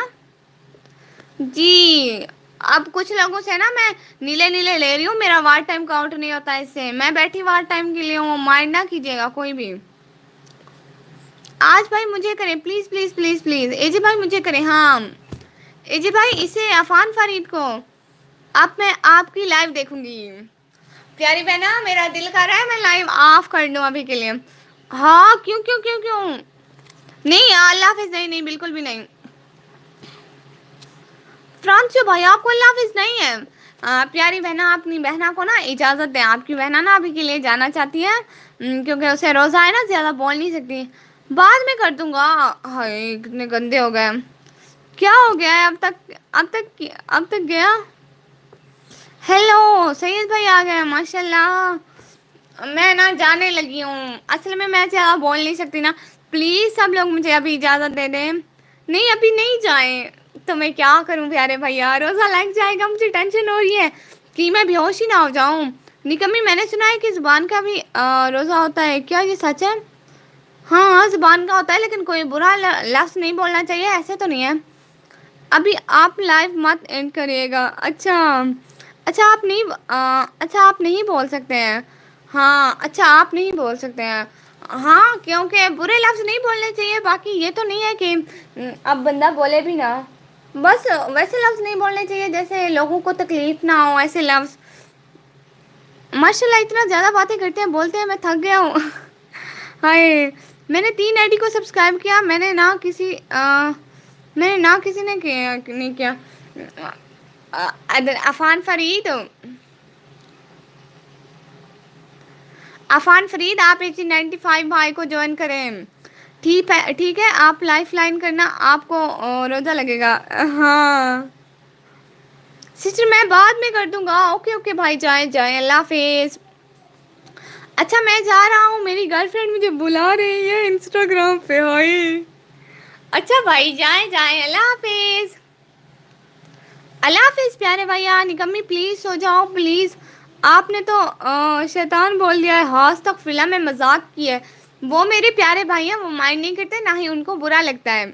جی اب کچھ لوگوں سے نا میں نیلے نیلے لے رہی ہوں, میرا وار ٹائم کاؤنٹ نہیں ہوتا اس سے. میں بیٹھی وار ٹائم کے لیے ہوں, مائنڈ نہ کیجیے گا کوئی بھی. آج بھائی مجھے کریں پلیز پلیز پلیز پلیز. اے جی بھائی مجھے کریں. ہاں اے جی بھائی اسے عفان فرید کو. اب میں آپ کی لائیو دیکھوں گی. پیاری بہنا میرا دل کر رہا ہے میں لائیو آف کر دوں ابھی کے لیے. ہاں کیوں کیوں کیوں کیوں نہیں, اللہ حافظ. نہیں نہیں بالکل بھی نہیں. فرانچو بھائی آپ کو اللہ حافظ نہیں ہے. پیاری بہنا اپنی بہنا کو نا اجازت دیں. آپ کی بہنا نا ابھی کے لیے جانا چاہتی ہے کیونکہ اسے روزہ ہے نا, زیادہ بول نہیں سکتی. بعد میں کر دوں گا. ہائے کتنے گندے ہو گئے. کیا ہو گیا ہے اب تک گیا. ہیلو سید بھائی آ گئے ماشاء اللہ. میں نا جانے لگی ہوں. اصل میں زیادہ بول نہیں سکتی نا. پلیز سب لوگ مجھے ابھی اجازت دے دیں. نہیں ابھی نہیں جائیں تو میں کیا کروں پیارے بھیا, روزہ لگ جائے گا. مجھے ٹینشن ہو رہی ہے کہ میں بےہوش ہی نہ ہو جاؤں. نکمی میں نے سنا ہے کہ زبان کا بھی روزہ ہوتا ہے, کیا یہ سچ ہے؟ ہاں زبان کا ہوتا ہے لیکن کوئی برا لفظ نہیں بولنا چاہیے, ایسے تو نہیں ہے. ابھی آپ لائیو مت اینڈ کریے گا. اچھا اچھا آپ نہیں بول سکتے ہیں. ہاں اچھا آپ نہیں بول سکتے ہیں. ہاں کیونکہ برے لفظ نہیں بولنے چاہیے. باقی یہ تو نہیں ہے کہ اب بندہ بولے بھی نا, بس ویسے لفظ نہیں بولنے چاہیے جیسے لوگوں کو تکلیف نہ ہو, ایسے لفظ. ماشاء اللہ اتنا زیادہ باتیں کرتے ہیں, بولتے ہیں میں تھک گیا ہوں. ہائے میں نے 3 آئی ڈی کو سبسکرائب کیا. میں نے نہ کسی نے نہیں کیا. عفان فرید آپ 95 بھائی کو جوائن کریں. ٹھیک ہے آپ لائف لائن کرنا, آپ کو روزہ لگے گا. ہاں سسٹر میں بعد میں کر دوں گا. اوکے اوکے بھائی جائیں اللہ حافظ. اچھا میں جا رہا ہوں, میری گرل فرینڈ مجھے بلا رہی ہے انسٹاگرام پہ. ہائے اچھا بھائی جائیں اللہ حافظ. اللہ حافظ پیارے بھیا. نکمی پلیز سو جاؤ پلیز. آپ نے تو شیطان بول دیا ہے. ہاں استغفر اللہ, میں مذاق کی ہے. وہ میرے پیارے بھائی ہیں, وہ مائنڈ نہیں کرتے, نہ ہی ان کو برا لگتا ہے.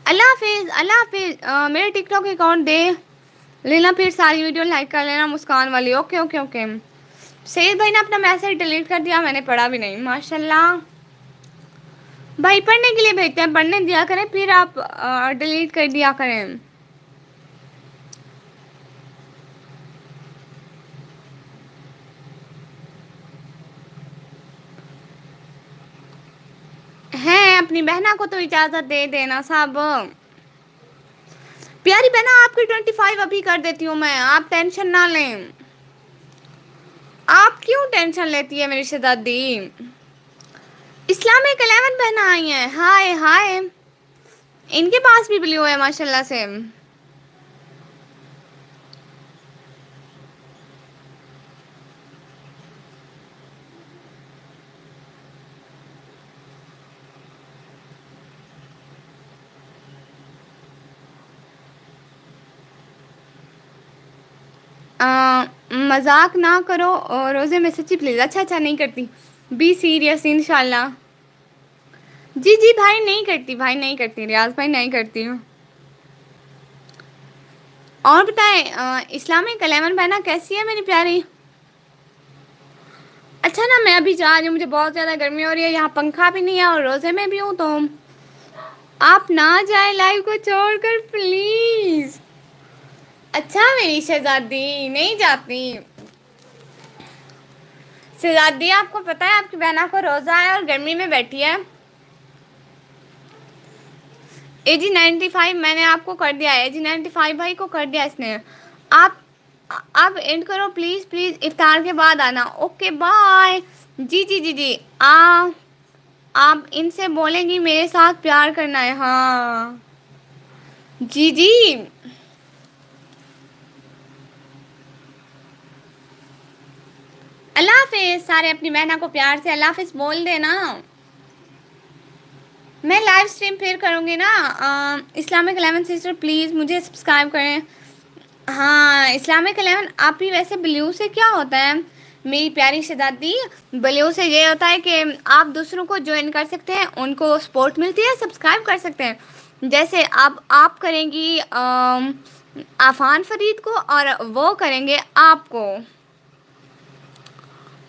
اللہ حافظ اللہ حافظ. میرے ٹک ٹاک اکاؤنٹ دے لینا, پھر ساری ویڈیو لائک کر لینا مسکان والی. Okay okay okay. سید بھائی نے اپنا میسج ڈیلیٹ کر دیا, میں نے پڑھا بھی نہیں. ماشاء اللہ بھائی پڑھنے کے لیے بھیجتے ہیں, پڑھنے دیا کریں پھر آپ ڈیلیٹ کر دیا کریں. ہیں اپنی بہنا کو تو اجازت دے دینا سب. پیاری بہنا آپ کی 25 ابھی کر دیتی ہوں میں, آپ ٹینشن نہ لیں. آپ کیوں ٹینشن لیتی ہے میری شہزادی. اسلامک 11 بہنا آئی ہیں. ہائے ہائے ان کے پاس بھی بلیو ہے ماشاء اللہ سے. مذاق نہ کرو روزے میں سچی پلیز. اچھا نہیں کرتی, بی سیریس انشاءاللہ. جی بھائی نہیں کرتی ریاض بھائی نہیں کرتی ہوں. اور بتائیں اسلامک 11 بہنا کیسی ہے میری پیاری. اچھا نا میں ابھی جا رہی ہوں, مجھے بہت زیادہ گرمی ہو رہی ہے, یہاں پنکھا بھی نہیں ہے اور روزے میں بھی ہوں, تو آپ نہ جائیں لائیو کو چھوڑ کر پلیز. اچھا میری شہزادی نہیں جاتی. شہزادی آپ کو پتہ ہے آپ کی بہنا کو روزہ ہے اور گرمی میں بیٹھی ہے. اے جی 95 میں نے آپ کو کر دیا ہے. اے جی 95 بھائی کو کر دیا اس نے. آپ اینڈ کرو پلیز پلیز, افطار کے بعد آنا. Okay bye. جی آپ ان سے بولیں گی میرے ساتھ پیار کرنا ہے. ہاں جی اللہ حافظ. سارے اپنی بہنا کو پیار سے اللہ حافظ بول دینا. میں لائیو اسٹریم پھر کروں گی نا. اسلامک 11 سسٹر پلیز مجھے سبسکرائب کریں. ہاں اسلامک 11 آپ ہی ویسے بلیو سے کیا ہوتا ہے. मेरी प्यारी शहजादी, बलियों से ये होता है कि आप दूसरों को ज्वाइन कर सकते हैं, उनको सपोर्ट मिलती है, सब्सक्राइब कर सकते हैं। जैसे अब आप करेंगी आफान फरीद को और वो करेंगे आपको,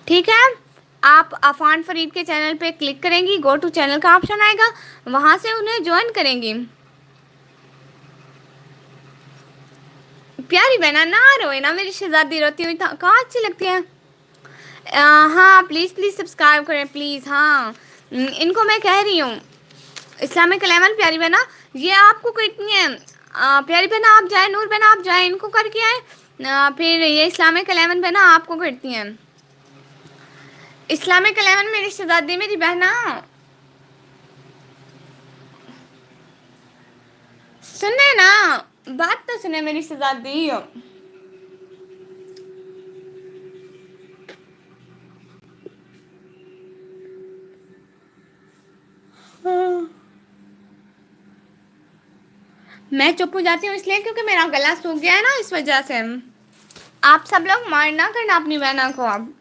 ठीक है। आप आफान फरीद के चैनल पे क्लिक करेंगी, गो टू चैनल का ऑप्शन आएगा, वहाँ से उन्हें ज्वाइन करेंगी। प्यारी बहना ना रोए ना, मेरी शहजादी रोती हुई कहाँ अच्छी लगती है। हाँ प्लीज़ प्लीज़ सब्सक्राइब करें प्लीज़। हाँ इनको मैं कह रही हूँ, इस्लामिक 11 प्यारी बहना ये आपको कितनी है। प्यारी बहना आप जाए, नूर बहना आप जाए, इनको करके आए, फिर ये इस्लामिक 11 बहना आपको करती हैं। इस्लामिक 11 मेरी शहजादी, मेरी बहना सुने ना, बात तो सुने मेरी शहजादी। मैं चुप हो जाती हूँ इसलिए क्योंकि मेरा गला सूख गया है ना, इस वजह से। आप सब लोग मार ना करना अपनी बहना को। अब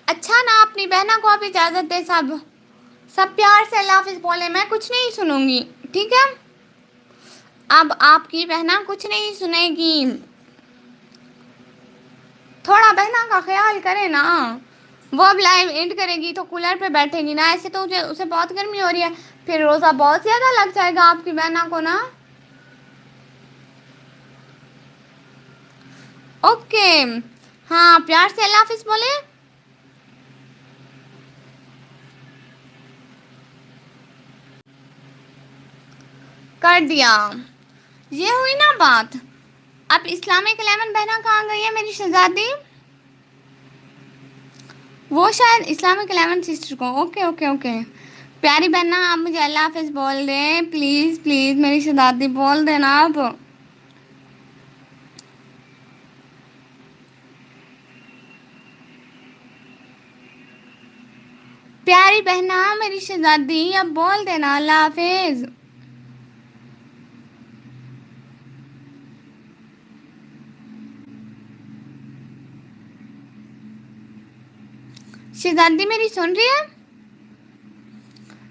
अच्छा ना अपनी बहना को आप इजाज़त दे, सब सब प्यार से अल्लाह हाफिज़ बोले, मैं कुछ नहीं सुनूंगी, ठीक है। अब आपकी बहना कुछ नहीं सुनेगी, थोड़ा बहना का ख्याल करे ना। वो अब लाइव एंड करेगी तो कूलर पे बैठेगी ना, ऐसे तो उसे बहुत गर्मी हो रही है, फिर रोज़ा बहुत ज़्यादा लग जाएगा आपकी बहना को ना। ओके हाँ प्यार से अल्लाह हाफिज़ बोले। कर दिया, ये हुई ना बात। अब इस्लामिक 11 बहना कहाँ गई है मेरी शहजादी। वो शायद इस्लामिक 11 सिस्टर को, ओके ओके ओके। प्यारी बहना आप मुझे अल्लाह हाफिज़ बोल दे प्लीज़ प्लीज़, मेरी शहजादी बोल देना आप। प्यारी बहना मेरी शहजादी अब बोल देना अल्लाह हाफिज़। शहजादी मेरी सुन रही है।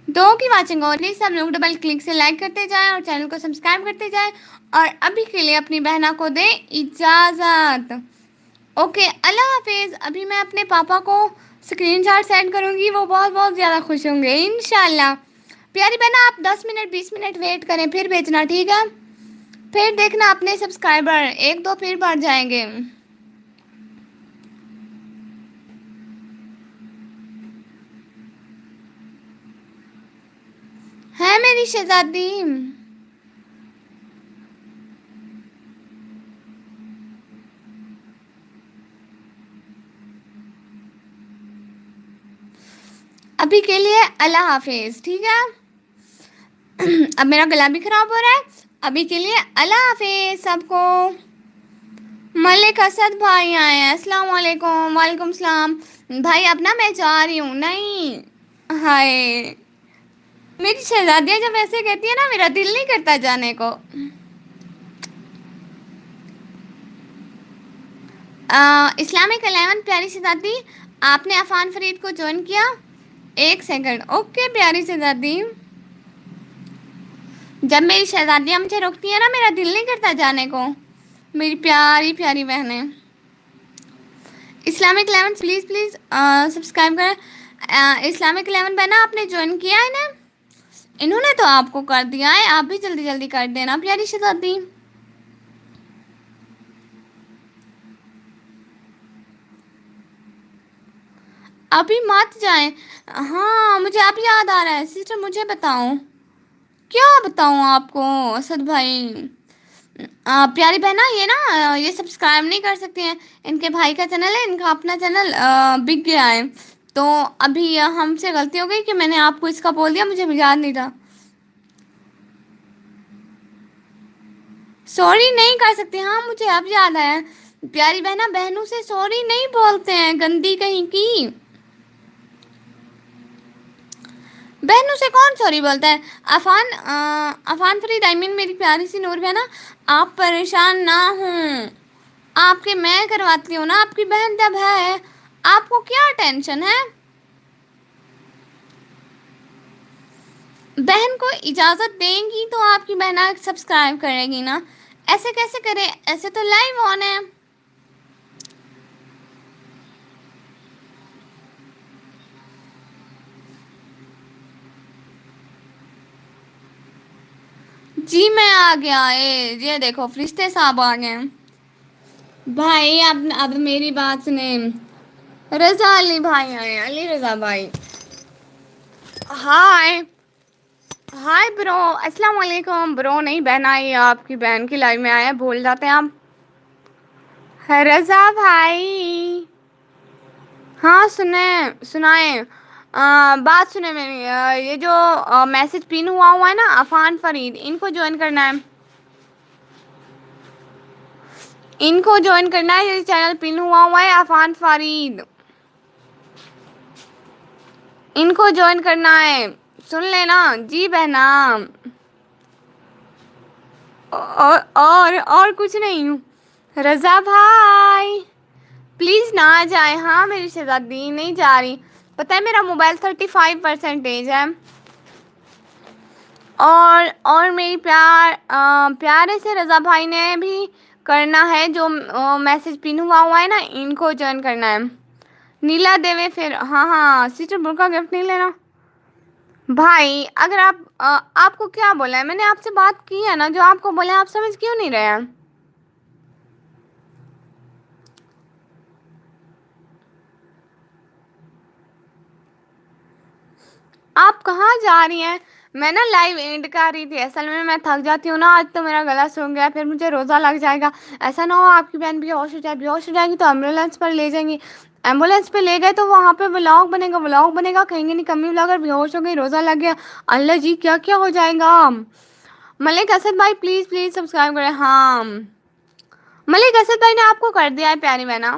दो की वाचिंग हो रही, सब लोग डबल क्लिक से लाइक करते जाएं और चैनल को सब्सक्राइब करते जाएं, और अभी के लिए अपनी बहना को दे इजाज़त। ओके अल्लाह हाफिज़। अभी मैं अपने पापा को स्क्रीनशॉट सेंड करूँगी, वो बहुत बहुत ज़्यादा खुश होंगे इंशाल्लाह। प्यारी बहना आप 10 मिनट 20 मिनट वेट करें फिर भेजना, ठीक है। फिर देखना अपने सब्सक्राइबर एक दो फिर बढ़ जाएंगे। है मेरी शहजादी। अभी के लिए अल्लाह हाफिज़, ठीक है। अब मेरा गला भी ख़राब हो रहा है, अभी के लिए अल्लाह हाफिज़ सबको। मलिक असद भाई आए हैं, अस्सलाम वालेकुम। वालेकुम सलाम भाई। अब ना मैं जा रही हूँ, नहीं हाय। मेरी शहजादियाँ जब ऐसे कहती है ना, मेरा दिल नहीं करता जाने को। इस्लामिक 11 प्यारी शहजादी, आपने अफान फरीद को ज्वाइन किया। एक सेकंड, ओके प्यारी शहजादी। जब मेरी शहजादियाँ मुझे रोकती है ना, मेरा दिल नहीं करता जाने को, मेरी प्यारी प्यारी बहनें। इस्लामिक 11 प्लीज़ प्लीज़ सब्सक्राइब करें। इस्लामिक 11 बहना आपने ज्वाइन किया है ना, इन्होंने तो आपको कर दिया है, आप भी जल्दी जल्दी कर देना प्यारी शहजादी। अभी मत जाएं। हाँ मुझे अब याद आ रहा है सिस्टर, मुझे बताओ क्या बताऊँ आपको असद भाई। प्यारी बहना ये ना ये सब्सक्राइब नहीं कर सकती हैं, इनके भाई का चैनल है, इनका अपना चैनल बिक गया है, तो अभी हमसे गलती हो गई कि मैंने आपको इसका बोल दिया, मुझे याद नहीं था। سوری نہیں کر سکتے. ہاں مجھے اب یاد آیا. پیاری بہنا بہنوں سے سوری نہیں بولتے ہیں, گندی کہیں کی. بہنوں سے کون سوری بولتا ہے؟ افان فرید آئی میری پیاری سی نور بہنا, آپ پریشان نہ ہوں. آپ کے میں کرواتی ہوں نا, آپ کی بہن جب ہے آپ کو کیا ٹینشن ہے؟ بہن کو اجازت دیں گی تو آپ کی بہن سبسکرائب کرے گی نا. ایسے کیسے کرے, ایسے تو لائیو آن ہے. جی میں آ گیا. یہ دیکھو فرشتے صاحب آ گئے. بھائی اب میری بات سنیں. رضا علی بھائی آئے, علی رضا بھائی. ہائے ہائے برو, السلام علیکم. برو نہیں بہن آئی, آپ کی بہن کی لائف میں آئے, بھول جاتے ہیں آپ. رضا بھائی ہاں سنائیں. بات سنیں میری. یہ جو میسج پن ہوا ہے نا, عفان فرید, ان کو جوائن کرنا ہے. ان کو جوائن کرنا ہے. یہ چینل پن ہوا ہے عفان فرید, ان کو جوائن کرنا ہے. سن لینا جی بہنا. اور کچھ نہیں. رضا بھائی پلیز نہ جائیں. ہاں میری شہزادی نہیں جا رہی. پتہ ہے میرا موبائل 35% ہے. اور میری پیارے سے رضا بھائی نے بھی کرنا ہے. جو میسج پن ہوا ہے نا, ان کو جوائن کرنا ہے. نیلا دیوے پھر ہاں سسٹر برقع گفٹ نہیں لینا. بھائی اگر آپ کو کیا بولا ہے, میں نے آپ سے بات کی ہے نا, جو آپ کو بولا ہے آپ سمجھ کیوں نہیں رہے ہیں؟ آپ کہاں جا رہی ہیں؟ میں نا لائیو اینڈ کر رہی تھی. اصل میں تھک جاتی ہوں نا, آج تو میرا گلا سو گیا, پھر مجھے روزہ لگ جائے گا. ایسا نہ ہو آپ کی بہن بیہوش ہو جائے گی تو ایمبولینس پر لے جائیں گی. ایمبولینس پہ لے گئے تو وہاں پہ ولاگ بنے گا, کہیں گے نہیں کمی ولاگر بیہوش ہو گئی, روزہ لگ گیا. اللہ جی کیا کیا ہو جائے گا. ملک اسد بھائی پلیز سبسکرائب کریں. ہاں ملک اسد بھائی نے آپ کو کر دیا ہے پیاری بہنا.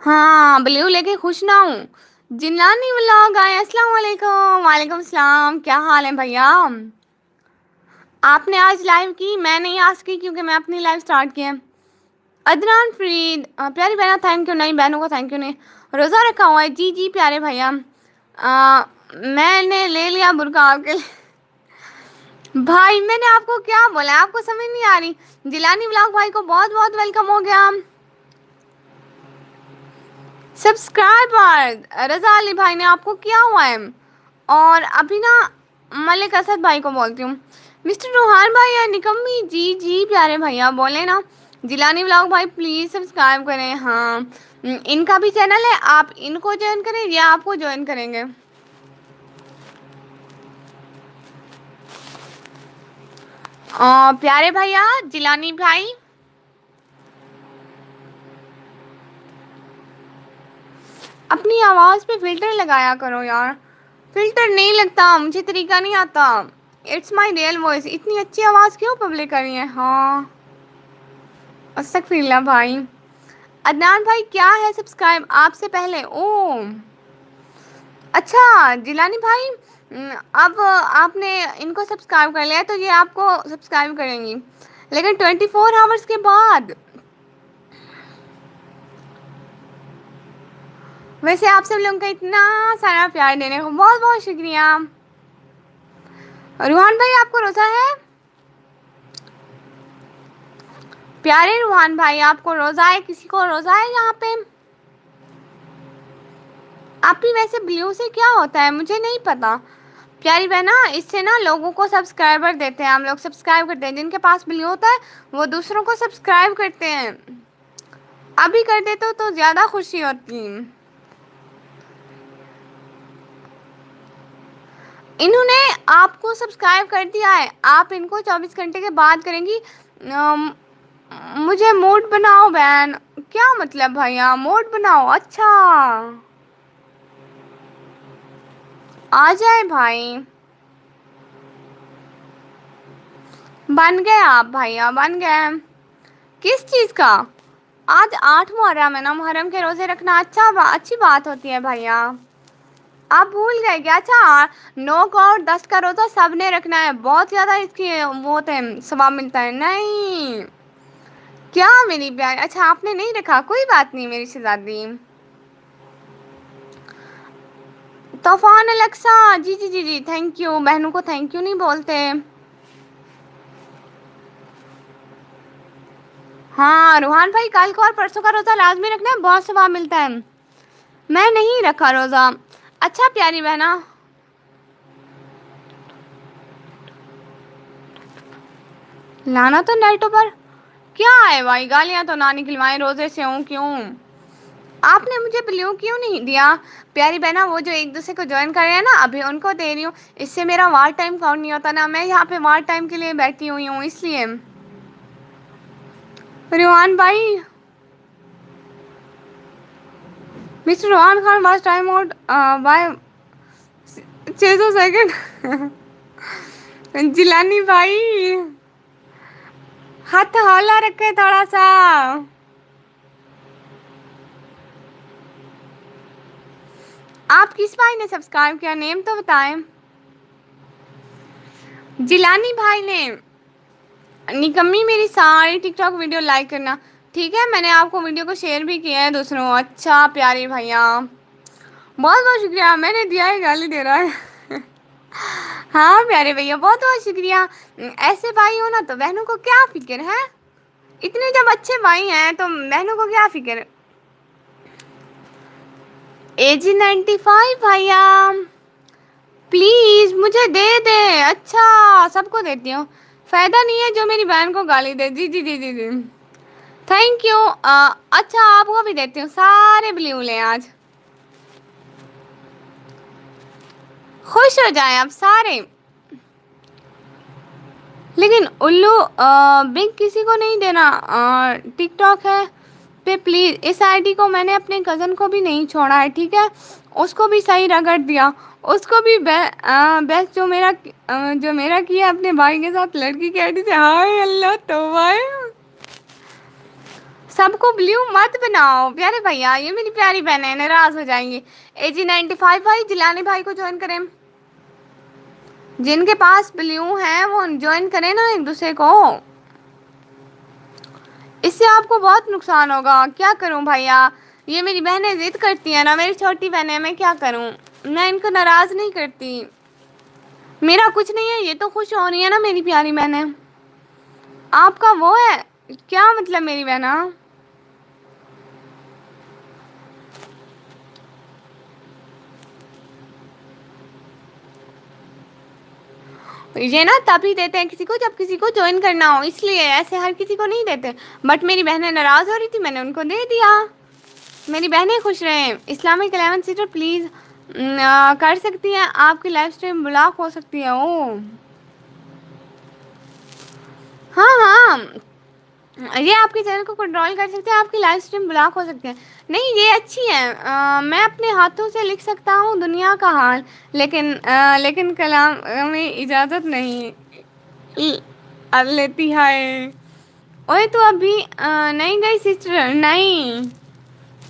ہاں بلیو لے کے خوش نہ ہوں. جنانی ولاگ آئے, السلام علیکم. وعلیکم السلام. کیا حال ہے بھیا؟ آپ نے آج لائیو کی, میں نہیں آج کی کیونکہ میں اپنی لائیو سٹارٹ کی ہے. عدنان فرید پیاری بہنا تھینک یو. نہیں بہنوں کو تھینک یو نہیں, روزہ رکھا ہوا ہے. جی پیارے بھیا. میں نے لے لیا برقع آپ کے لیے. بھائی میں نے آپ کو کیا بولا, آپ کو سمجھ نہیں آ رہی. جیلانی ولاگ بھائی کو بہت بہت ویلکم ہو گیا. سبسکرائبر رضا علی بھائی نے آپ کو کیا ہوا ہے. اور ابھی نا ملک اسد بھائی کو بولتی ہوں. مسٹر روحان بھائی یا نکمی, جی پیارے بھیا بولے نا. جیلانی ولاگ بھائی پلیز سبسکرائب کریں. ہاں ان کا بھی چینل ہے, آپ ان کو جوائن کریں یا آپ کو جوائن کریں گے؟ پیارے بھیا جیلانی بھائی, اپنی آواز پہ فلٹر لگایا کرو یار. فلٹر نہیں لگتا, مجھے طریقہ نہیں آتا. It's my real voice. اتنی اچھی آواز کیوں پبلک کر رہی ہے. ہاں استغفر اللہ بھائی. عدنان بھائی کیا ہے سبسکرائب آپ سے پہلے. اچھا جیلانی بھائی, اب آپ نے ان کو سبسکرائب کر لیا تو یہ آپ کو سبسکرائب کریں گی, لیکن 24 آورس کے بعد. ویسے آپ سب لوگوں کا اتنا سارا پیار دینے کو بہت بہت شکریہ. روحان بھائی آپ کو روزہ ہے؟ پیارے روحان بھائی آپ کو روزہ ہے؟ کسی کو روزہ ہے یہاں پہ؟ آپ ہی ویسے بلیو سے کیا ہوتا ہے مجھے نہیں پتا. پیاری بہنا اس سے نا لوگوں کو سبسکرائبر دیتے ہیں, ہم لوگ سبسکرائب کرتے ہیں. جن کے پاس بلیو ہوتا ہے وہ دوسروں کو سبسکرائب کرتے ہیں. ابھی کر دیتے تو زیادہ خوشی ہوتی. انہوں نے آپ کو سبسکرائب کر دیا ہے, آپ ان کو 24 گھنٹے کے بعد کریں گی. مجھے موڈ بناؤ بہن. کیا مطلب بھیا موڈ بناؤ, اچھا آ جائے بھائی. बन गए आप भैया, बन गए। किस चीज़ का? आज 8 मुहर्रम है ना, मुहर्रम के रोज़े रखना अच्छी बात होती है भैया। आप भूल गए क्या? अच्छा, 9 का और 10 का रोज़ा सबने रखना है, बहुत ज़्यादा इसकी वो होते हैं, सवाब मिलता है। नहीं क्या मेरी प्यारी, अच्छा आपने नहीं रखा, कोई बात नहीं मेरी शहजादी। तूफान अलक्सा, जी जी जी जी, थैंक यू। बहनों को थैंक यू नहीं बोलते। हाँ रूहान भाई, कल को और परसों का रोज़ा लाजमी रखना है, बहुत सवाब मिलता है। मैं नहीं रखा रोज़ा। अच्छा प्यारी बहना, लाना तो नेटो पर क्या है भाई, गालियां तो ना निकलवाएं, रोजे से हूँ क्यों? आपने मुझे ब्लू क्यों नहीं दिया? प्यारी बहना, वो जो एक दूसरे को ज्वाइन कर रहे हैं ना, अभी उनको दे रही हूँ, इससे मेरा वार टाइम काउंट नहीं होता ना, मैं यहाँ पे वार टाइम के लिए बैठी हुई हूँ इसलिए। रोहान भाई, मिस्टर रोहान खान बस time out by 600 second. Jilani भाई, हाथ हौला रखे थोड़ा सा। आप किस भाई ने सब्सक्राइब किया, नेम तो बताएं। जिलानी भाई ने। निकम्मी, मेरी सारी टिकटॉक वीडियो लाइक करना, ठीक है? मैंने आपको वीडियो को शेयर भी किया है दूसरों। अच्छा प्यारे भैया, बहुत बहुत शुक्रिया। मैंने दिया है, गाली दे रहा है। हाँ प्यारे भैया, बहुत बहुत शुक्रिया। ऐसे भाई हो ना तो बहनों को क्या फिक्र है, इतने जब अच्छे भाई हैं तो बहनों को क्या फिक्र। एजी 95 भैया, प्लीज मुझे दे दे। अच्छा सबको देती हूँ, फायदा नहीं है जो मेरी बहन को गाली दे। जी जी जी जी जी, थैंक यू। अच्छा आपको भी देती हूँ, सारे ब्लू लें आज, खुश हो जाएं आप सारे। लेकिन उल्लू बिग किसी को नहीं देना, टिकटॉक है पे प्लीज़। इस आईडी को मैंने अपने कज़न को भी नहीं छोड़ा है, ठीक है? उसको भी सही रगड़ दिया, उसको भी बेस्ट जो मेरा किया अपने भाई के साथ लड़की की आईडी से। हाय अल्लाह तौबा है। सबको ब्लू मत बनाओ प्यारे भैया, ये मेरी प्यारी बहन है, नाराज हो जाएंगी। एजी 95 भाई, जिलानी भाई को ज्वाइन करें, जिनके पास ब्लू है वो ज्वाइन करें ना एक दूसरे को, इससे आपको बहुत नुकसान होगा। क्या करूं भैया, ये मेरी बहनें जिद करती हैं ना, मेरी छोटी बहनें, मैं क्या करूं? मैं इनको नाराज नहीं करती, मेरा कुछ नहीं है, ये तो खुश हो रही है ना मेरी प्यारी बहनें। आपका वो है क्या मतलब मेरी बहना? ये ना तभी देते हैं किसी को जब किसी को ज्वाइन करना हो, इसलिए ऐसे हर किसी को नहीं देते। बट मेरी बहनें नाराज हो रही थी, मैंने उनको दे दिया। मेरी बहनें खुश रहें। इस्लामिक 11 सीटर प्लीज़ कर सकती हैं, आपकी लाइव स्ट्रीम ब्लॉक हो सकती है। ओ हाँ हाँ, ये आपके चैनल को कंट्रोल कर सकते हैं, आपकी लाइव स्ट्रीम ब्लॉक हो सकती है। नहीं ये अच्छी है, मैं अपने हाथों से लिख सकता हूँ दुनिया का हाल, लेकिन कलाम में इजाज़त नहीं लेती है। ओए तो अभी नहीं गई सिस्टर? नहीं,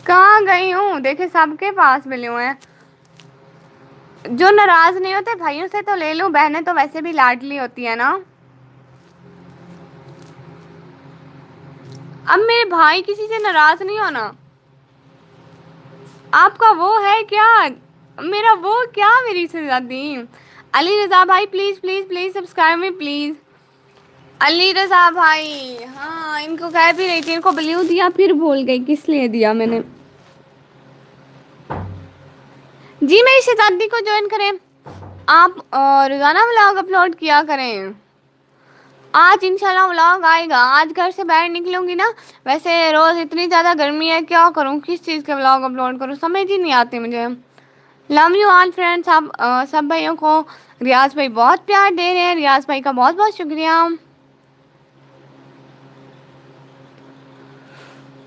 कहाँ गई हूँ, देखे सबके पास मिले हुए हैं। जो नाराज नहीं होते भाइयों से तो ले लो, बहनें तो वैसे भी लाडली होती है ना। अब मेरे भाई किसी से नाराज नहीं होना, आपका वो है क्या, मेरा वो क्या, मेरी शहजादी। अली रजा भाई please please please subscribe me please. Ali Raza भाई, हाँ इनको कह भी रही थी, इनको ब्लू दिया फिर भूल गई किस लिए दिया मैंने। जी मेरी शहजादी को ज्वाइन करें आप, रोजाना व्लॉग अपलोड किया करें। आज इंशाल्लाह व्लॉग आएगा, आज घर से बाहर निकलूंगी ना, वैसे रोज़ इतनी ज़्यादा गर्मी है, क्या करूँ, किस चीज़ के व्लॉग अपलोड करूँ, समझ ही नहीं आती मुझे। Love you all friends. आप सब भाइयों को रियाज भाई बहुत प्यार दे रहे हैं, रियाज भाई का बहुत बहुत शुक्रिया।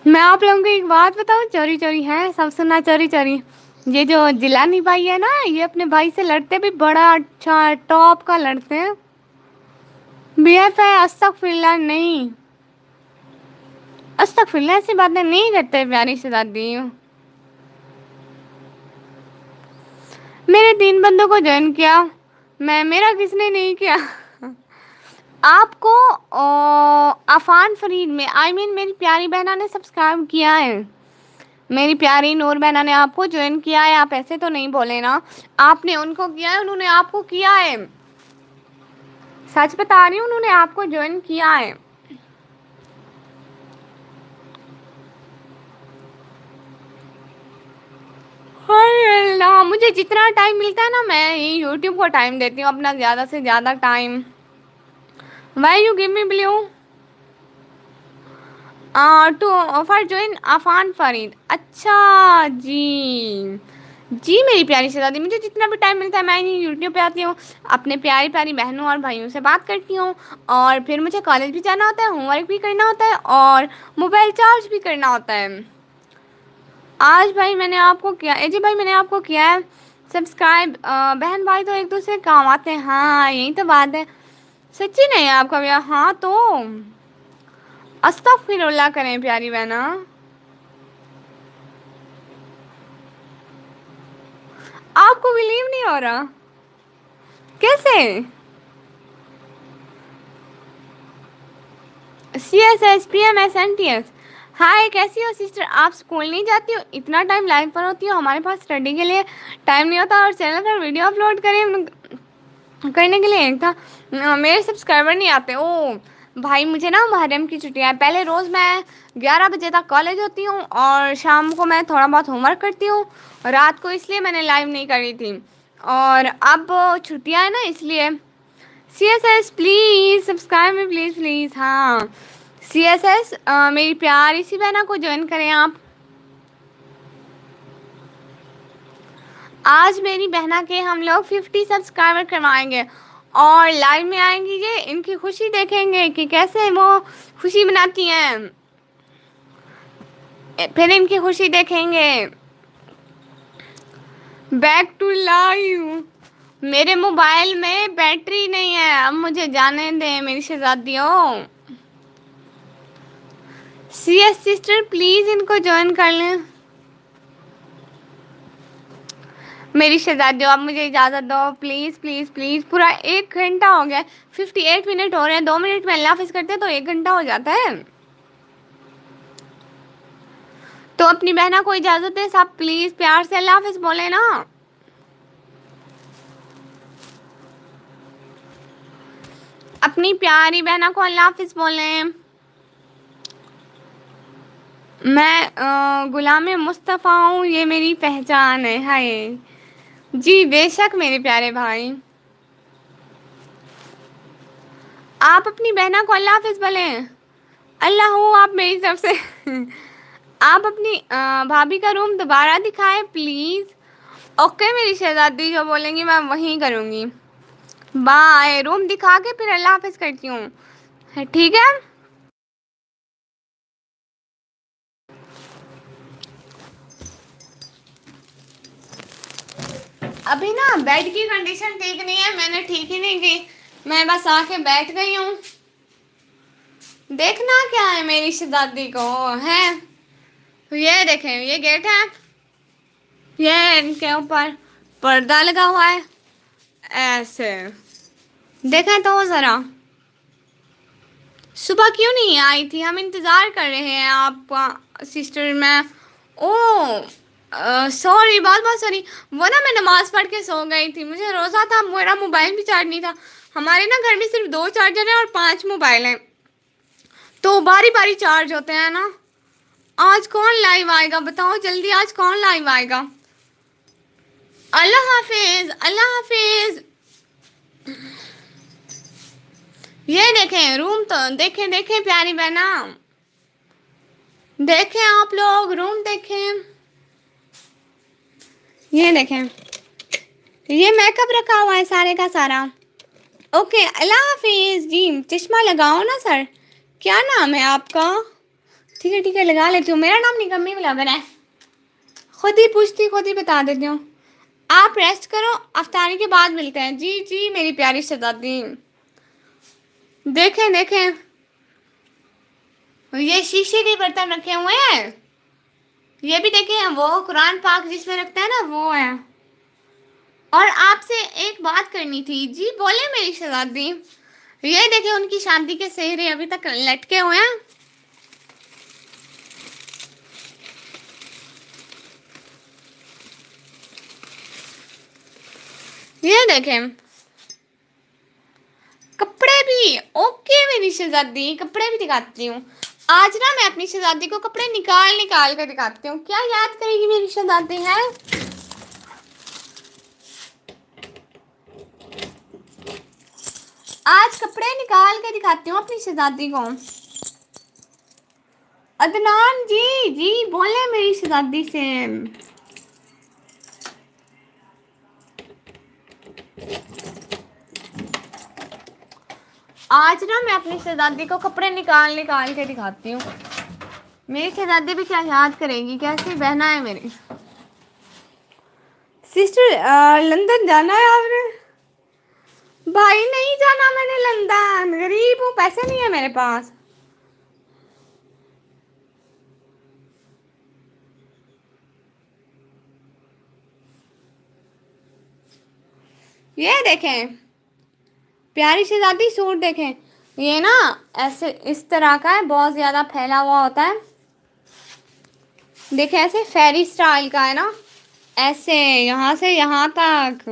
मैं आप लोगों को एक बात बताऊँ, चोरी चोरी है, सब सुनना चोरी चोरी। ये जो जिलानी भाई है ना, ये अपने भाई से लड़ते भी बड़ा अच्छा टॉप का लड़ते हैं। BFI अस्तगफिरुल्लाह नहीं, अस्तगफिरुल्लाह ऐसी बातें नहीं करते प्यारी शहजादी। मेरे 3 बंदों को ज्वाइन किया, मेरा किसने नहीं किया। आपको अफान फरीद में मेरी प्यारी बहना ने सब्सक्राइब किया है, मेरी प्यारी नूर बहना ने आपको ज्वाइन किया है। आप ऐसे तो नहीं बोले ना, आपने उनको किया है, उन्होंने आपको किया है, सच बता रही हूँ, उन्होंने आपको ज्वाइन किया है। हाय अल्लाह, मुझे जितना टाइम मिलता है ना मैं यूट्यूब को टाइम देती हूँ, अपना ज़्यादा से ज़्यादा time. Why you give me blue to for join Afan Farid. अच्छा जी, जी मेरी प्यारी शहजादी, मुझे जितना भी टाइम मिलता है मैं यहीं यूट्यूब पे आती हूँ, अपने प्यारी प्यारी बहनों और भाइयों से बात करती हूँ, और फिर मुझे कॉलेज भी जाना होता है, होमवर्क भी करना होता है, और मोबाइल चार्ज भी करना होता है। आज भाई मैंने आपको किया, जी भाई मैंने आपको किया है सब्सक्राइब। बहन भाई तो एक दूसरे के काम आते हैं, हाँ यही तो बात है। सच्ची नहीं है आपका भैया, हाँ तो अस्तगफिरुल्लाह करें प्यारी बहना। आपको बिलीव नहीं हो रहा कैसे? CSS PMS NTS। हाय कैसी हो सिस्टर, आप स्कूल नहीं जाती हो, इतना टाइम लाइव पर होती हो, हमारे पास स्टडी के लिए टाइम नहीं होता, और चैनल पर वीडियो अपलोड करने के लिए एक था, मेरे सब्सक्राइबर नहीं आते। ओ भाई मुझे ना मुहर्रम की छुट्टियाँ हैं, पहले रोज़ मैं 11 बजे तक कॉलेज होती हूँ, और शाम को मैं थोड़ा बहुत होमवर्क करती हूँ, रात को इसलिए मैंने लाइव नहीं करी थी, और अब छुट्टियाँ हैं ना इसलिए। CSS please subscribe me please please. हाँ CSS मेरी प्यारी सी बहना को ज्वाइन करें आप। आज मेरी बहना के हम लोग 50 सब्सक्राइबर करवाएंगे, और लाइव में आएंगी, ये इनकी खुशी देखेंगे कि कैसे वो खुशी मनाती हैं, फिर इनकी खुशी देखेंगे। बैक टू लाइव, मेरे मोबाइल में बैटरी नहीं है, अब मुझे जाने दें मेरी शहजादियों। CS सिस्टर प्लीज़ इनको ज्वाइन कर लें मेरी शहजादियों, आप मुझे इजाज़त दो प्लीज़ प्लीज़ प्लीज़। पूरा 1 घंटा हो गया, 58 मिनट हो रहे हैं, 2 मिनट में अल्लाह हाफिज़ करते हैं तो 1 घंटा हो जाता है। तो अपनी बहना को इजाज़त दे सब, प्लीज़ प्यार से अल्लाह हाफिज़ बोले ना। अपनी प्यारी बहना को अल्लाह हाफिज़ बोलें। मैं गुलाम मुस्तफ़ा हूँ, ये मेरी पहचान है। हाय जी बेशक मेरे प्यारे भाई, आप अपनी बहना को अल्लाह हाफिज़ बोलें। अल्लाह हो आप मेरी तरफ से। आप अपनी भाभी का रूम दोबारा दिखाएं प्लीज़। ओके मेरी शहजादी, जो बोलेंगी मैं वहीं करूँगी। बाय, रूम दिखा के फिर अल्लाह हाफिज़ करती हूँ, ठीक है। अभी ना बेड की कंडीशन ठीक नहीं है, मैंने ठीक ही नहीं की, मैं बस आके बैठ गई हूँ। देखना क्या है मेरी शहजादी को है, ये देखें ये गेट है, ये इनके ऊपर पर्दा लगा हुआ है, ऐसे देखें तो ज़रा। सुबह क्यों नहीं आई थी, हम इंतज़ार कर रहे हैं आपका सिस्टर। मैं ओ सॉरी, बहुत बहुत सॉरी, वो ना मैं नमाज़ पढ़ के सो गई थी, मुझे रोज़ा था, मेरा मोबाइल भी चार्ज नहीं था। हमारे ना घर में सिर्फ 2 चार्जर हैं और 5 मोबाइल हैं, तो बारी बारी चार्ज होते हैं ना। आज कौन लाइव आएगा बताओ जल्दी, आज कौन लाइव आएगा। अल्लाह हाफिज़ अल्लाह हाफिज़। ये देखें रूम, तो देखें देखें प्यारी बहना, देखें आप लोग रूम देखें, ये देखें, ये मेकअप रखा हुआ है सारे का सारा। ओके अल्लाह हाफिज़ जी, चश्मा लगाओ ना सर, क्या नाम है आपका? ठीक है लगा लेती हूँ, मेरा नाम निकम्मी ब्लॉगर है, खुद ही पूछती खुद ही बता देती हूँ। आप रेस्ट करो, अफ्तारी के बाद मिलते हैं। जी जी मेरी प्यारी शहजादी, देखें देखें, ये शीशे के बर्तन रखे हुए हैं। ये भी देखें, वो कुरान पाक जिसमें रखता है ना, वो है। और आपसे एक बात करनी थी। जी बोले मेरी शहजादी। ये देखें, उनकी शादी के सेहरे अभी तक लटके हुए हैं। ये देखें, कपड़े भी ओके मेरी शहजादी, कपड़े भी दिखाती हूँ। आज ना मैं अपनी शहजादी को कपड़े निकाल निकाल कर दिखाती हूँ। क्या याद करेगी मेरी शहजादी है? आज कपड़े निकाल के दिखाती हूँ अपनी शहजादी को। अदनान जी, जी बोले मेरी शहजादी से। आज ना मैं अपनी शहजादी को कपड़े निकाल निकाल के दिखाती हूँ। मेरी शहजादी भी क्या याद करेगी, कैसी बहना है मेरी। सिस्टर लंदन जाना है आपने? भाई नहीं जाना मैंने लंदन, गरीब हूँ, पैसे नहीं है मेरे पास। ये देखें प्यारी शहजादी, सूट देखें। ये ना ऐसे इस तरह का है, बहुत ज़्यादा फैला हुआ होता है। देखें ऐसे फेरी स्टाइल का है ना, ऐसे यहाँ से यहाँ तक।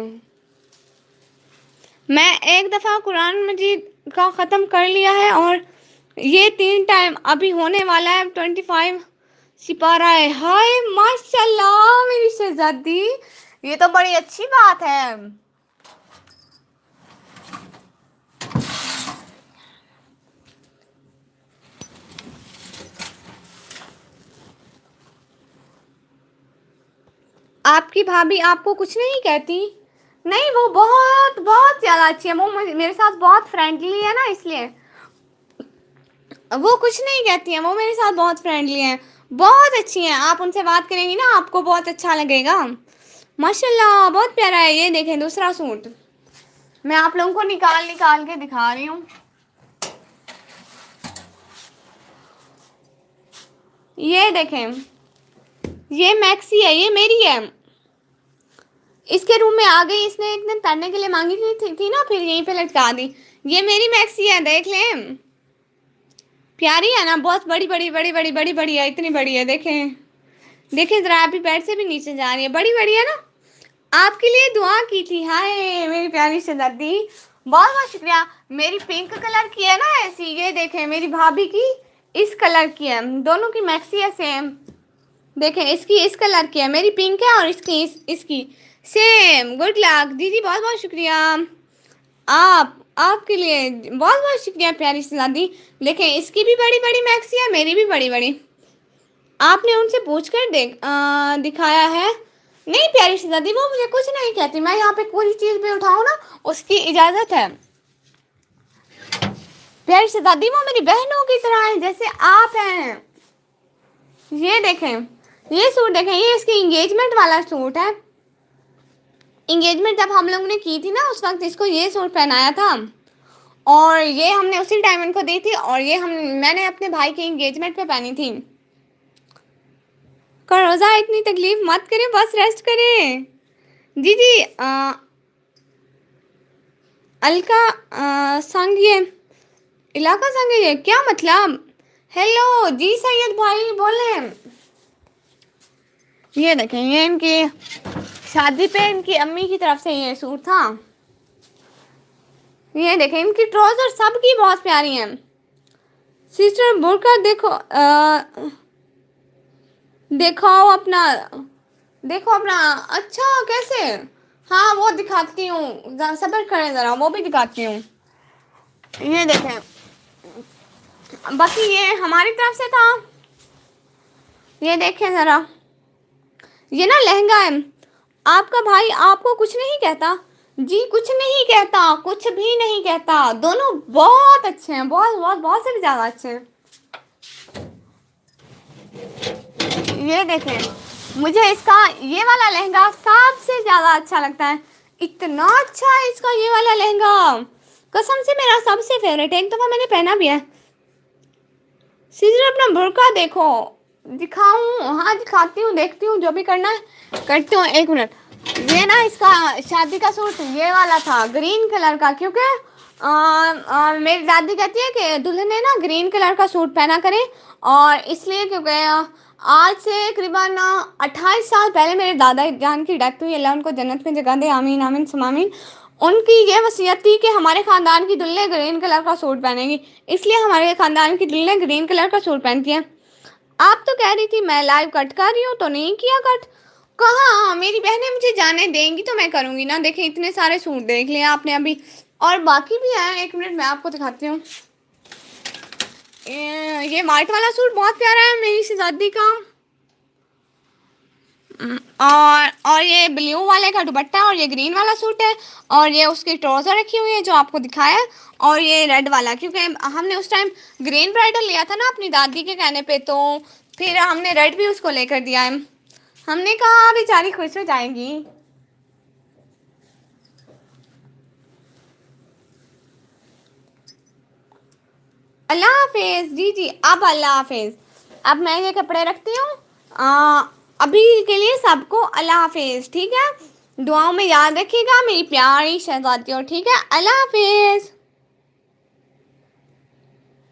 मैं एक दफ़ा कुरान मजीद का ख़त्म कर लिया है, और ये 3 टाइम अभी होने वाला है। 25 सिपारा है। हाय माशाल्लाह मेरी शहजादी, ये तो बड़ी अच्छी बात है। आपकी भाभी आपको कुछ नहीं कहती? नहीं, वो बहुत बहुत ज़्यादा अच्छी है। वो मेरे साथ बहुत फ्रेंडली है ना, इसलिए वो कुछ नहीं कहती हैं। वो मेरे साथ बहुत फ्रेंडली हैं, बहुत अच्छी हैं। आप उनसे बात करेंगी ना, आपको बहुत अच्छा लगेगा। माशाल्लाह बहुत प्यारा है। ये देखें दूसरा सूट, मैं आप लोगों को निकाल निकाल के दिखा रही हूँ। ये देखें, ये मैक्सी है, ये मेरी है। इसके रूम में आ गई, इसने एक दिन पहनने के लिए मांगी थी ना, फिर यहीं पे लटका दी। ये मेरी मैक्सी है, देख लें। प्यारी है ना, बहुत बड़ी बड़ी बड़ी बड़ी बड़ी बड़ी है, इतनी बड़ी है। देखें देखें जरा, अभी पैर से भी नीचे जा रही है, बड़ी बड़ी है ना। आपके लिए दुआ की थी। हाय मेरी प्यारी शहजादी, बहुत बहुत शुक्रिया। मेरी पिंक कलर की है ना ऐसी, ये देखें मेरी भाभी की इस कलर की है। दोनों की मैक्सी है सेम। देखें इसकी इस कलर की है, मेरी पिंक है, और इसकी इसकी सेम। गुड लक दीदी, बहुत बहुत शुक्रिया। आपके लिए बहुत बहुत शुक्रिया प्यारी शहजादी। देखें इसकी भी बड़ी बड़ी मैक्सी है, मेरी भी बड़ी बड़ी। आपने उनसे पूछ कर दिखाया है? नहीं प्यारी शहजादी, वो मुझे कुछ नहीं कहती। मैं यहाँ पे कोई चीज़ भी उठाऊँ ना, उसकी इजाज़त है। प्यारी शहजादी वो मेरी बहनों की तरह है, जैसे आप हैं। ये देखें, ये सूट देखें, ये इसकी इंगेजमेंट वाला सूट है। इंगेजमेंट जब हम लोगों ने की थी ना, उस वक्त इसको ये सूट पहनाया था, और ये हमने उसी टाइम इनको दी थी, और ये मैंने अपने भाई की इंगेजमेंट पे पहनी थी। रोज़ा इतनी तकलीफ मत करें, बस रेस्ट करें। जी जी अलका संग, ये इलाका संग, ये क्या मतलब? हेलो जी सैयद भाई बोले। ये देखें, ये इनकी शादी पे इनकी अम्मी की तरफ से ये सूट था। ये देखें इनकी ट्राउजर सबकी बहुत प्यारी हैं। सिस्टर बुरका देखो, दिखाओ अपना, देखो अपना। अच्छा कैसे? हाँ वो दिखाती हूँ, सब्र करें ज़रा, वो भी दिखाती हूँ। ये देखें, बाकी ये हमारी तरफ से था। ये देखें ज़रा, ये ना लहंगा है। आपका भाई आपको कुछ नहीं कहता? जी कुछ नहीं कहता, कुछ भी नहीं कहता। दोनों बहुत अच्छे हैं, बहुत बहुत बहुत से भी ज़्यादा अच्छे हैं। ये देखें, मुझे इसका ये वाला लहंगा सबसे ज़्यादा अच्छा लगता है। इतना अच्छा है इसका ये वाला लहंगा, कसम से मेरा सबसे फेवरेट है, एक दफ़ा मैंने पहना भी है। सीजर अपना बुर्का देखो, दिखाऊं? हाँ दिखाती हूँ, देखती हूँ, जो भी करना है करती हूँ। एक मिनट, ये ना इसका शादी का सूट ये वाला था ग्रीन कलर का, क्योंकि मेरी दादी कहती है कि दुल्हन ने ना ग्रीन कलर का सूट पहना करे, और इसलिए क्योंकि आज से करीबन 28 साल पहले मेरे दादा जान की डेथ हुई, अल्लाह उनको जन्नत में जगह दे, आमीन आमीन समामीन। उनकी ये वसीयत थी कि हमारे ख़ानदान की दुल्हन ग्रीन कलर का सूट पहनेगी, इसलिए हमारे ख़ानदान की दुल्हन ग्रीन कलर का सूट पहनती है। आप तो कह रही थी मैं लाइव कट कर रही हूँ, तो नहीं किया कट। कहाँ, मेरी बहनें मुझे जाने देंगी तो मैं करूँगी ना। देखें, इतने सारे सूट देख लिए आपने अभी, और बाकी भी हैं। एक मिनट मैं आपको दिखाती हूँ। ये वाइट वाला सूट बहुत प्यारा है मेरी शहजादी का, और ये ब्लू वाले का दुपट्टा, और ये ग्रीन वाला सूट है, और ये उसकी ट्राउज़र रखी हुई है जो आपको दिखाया है, और ये रेड वाला, क्योंकि हमने उस टाइम ग्रीन ब्राइडल लिया था ना अपनी दादी के कहने पे, तो फिर हमने रेड भी उसको लेकर दिया है। हमने कहा बेचारी खुश हो जाएगी। अल्लाह हाफिज़। जी जी, अब अल्लाह हाफिज़। अब मैं ये कपड़े रखती हूँ। अभी के लिए सबको अल्लाह हाफिज़, ठीक है? दुआओं में याद रखिएगा मेरी प्यारी शहजादी, और ठीक है, अल्लाह हाफिज़।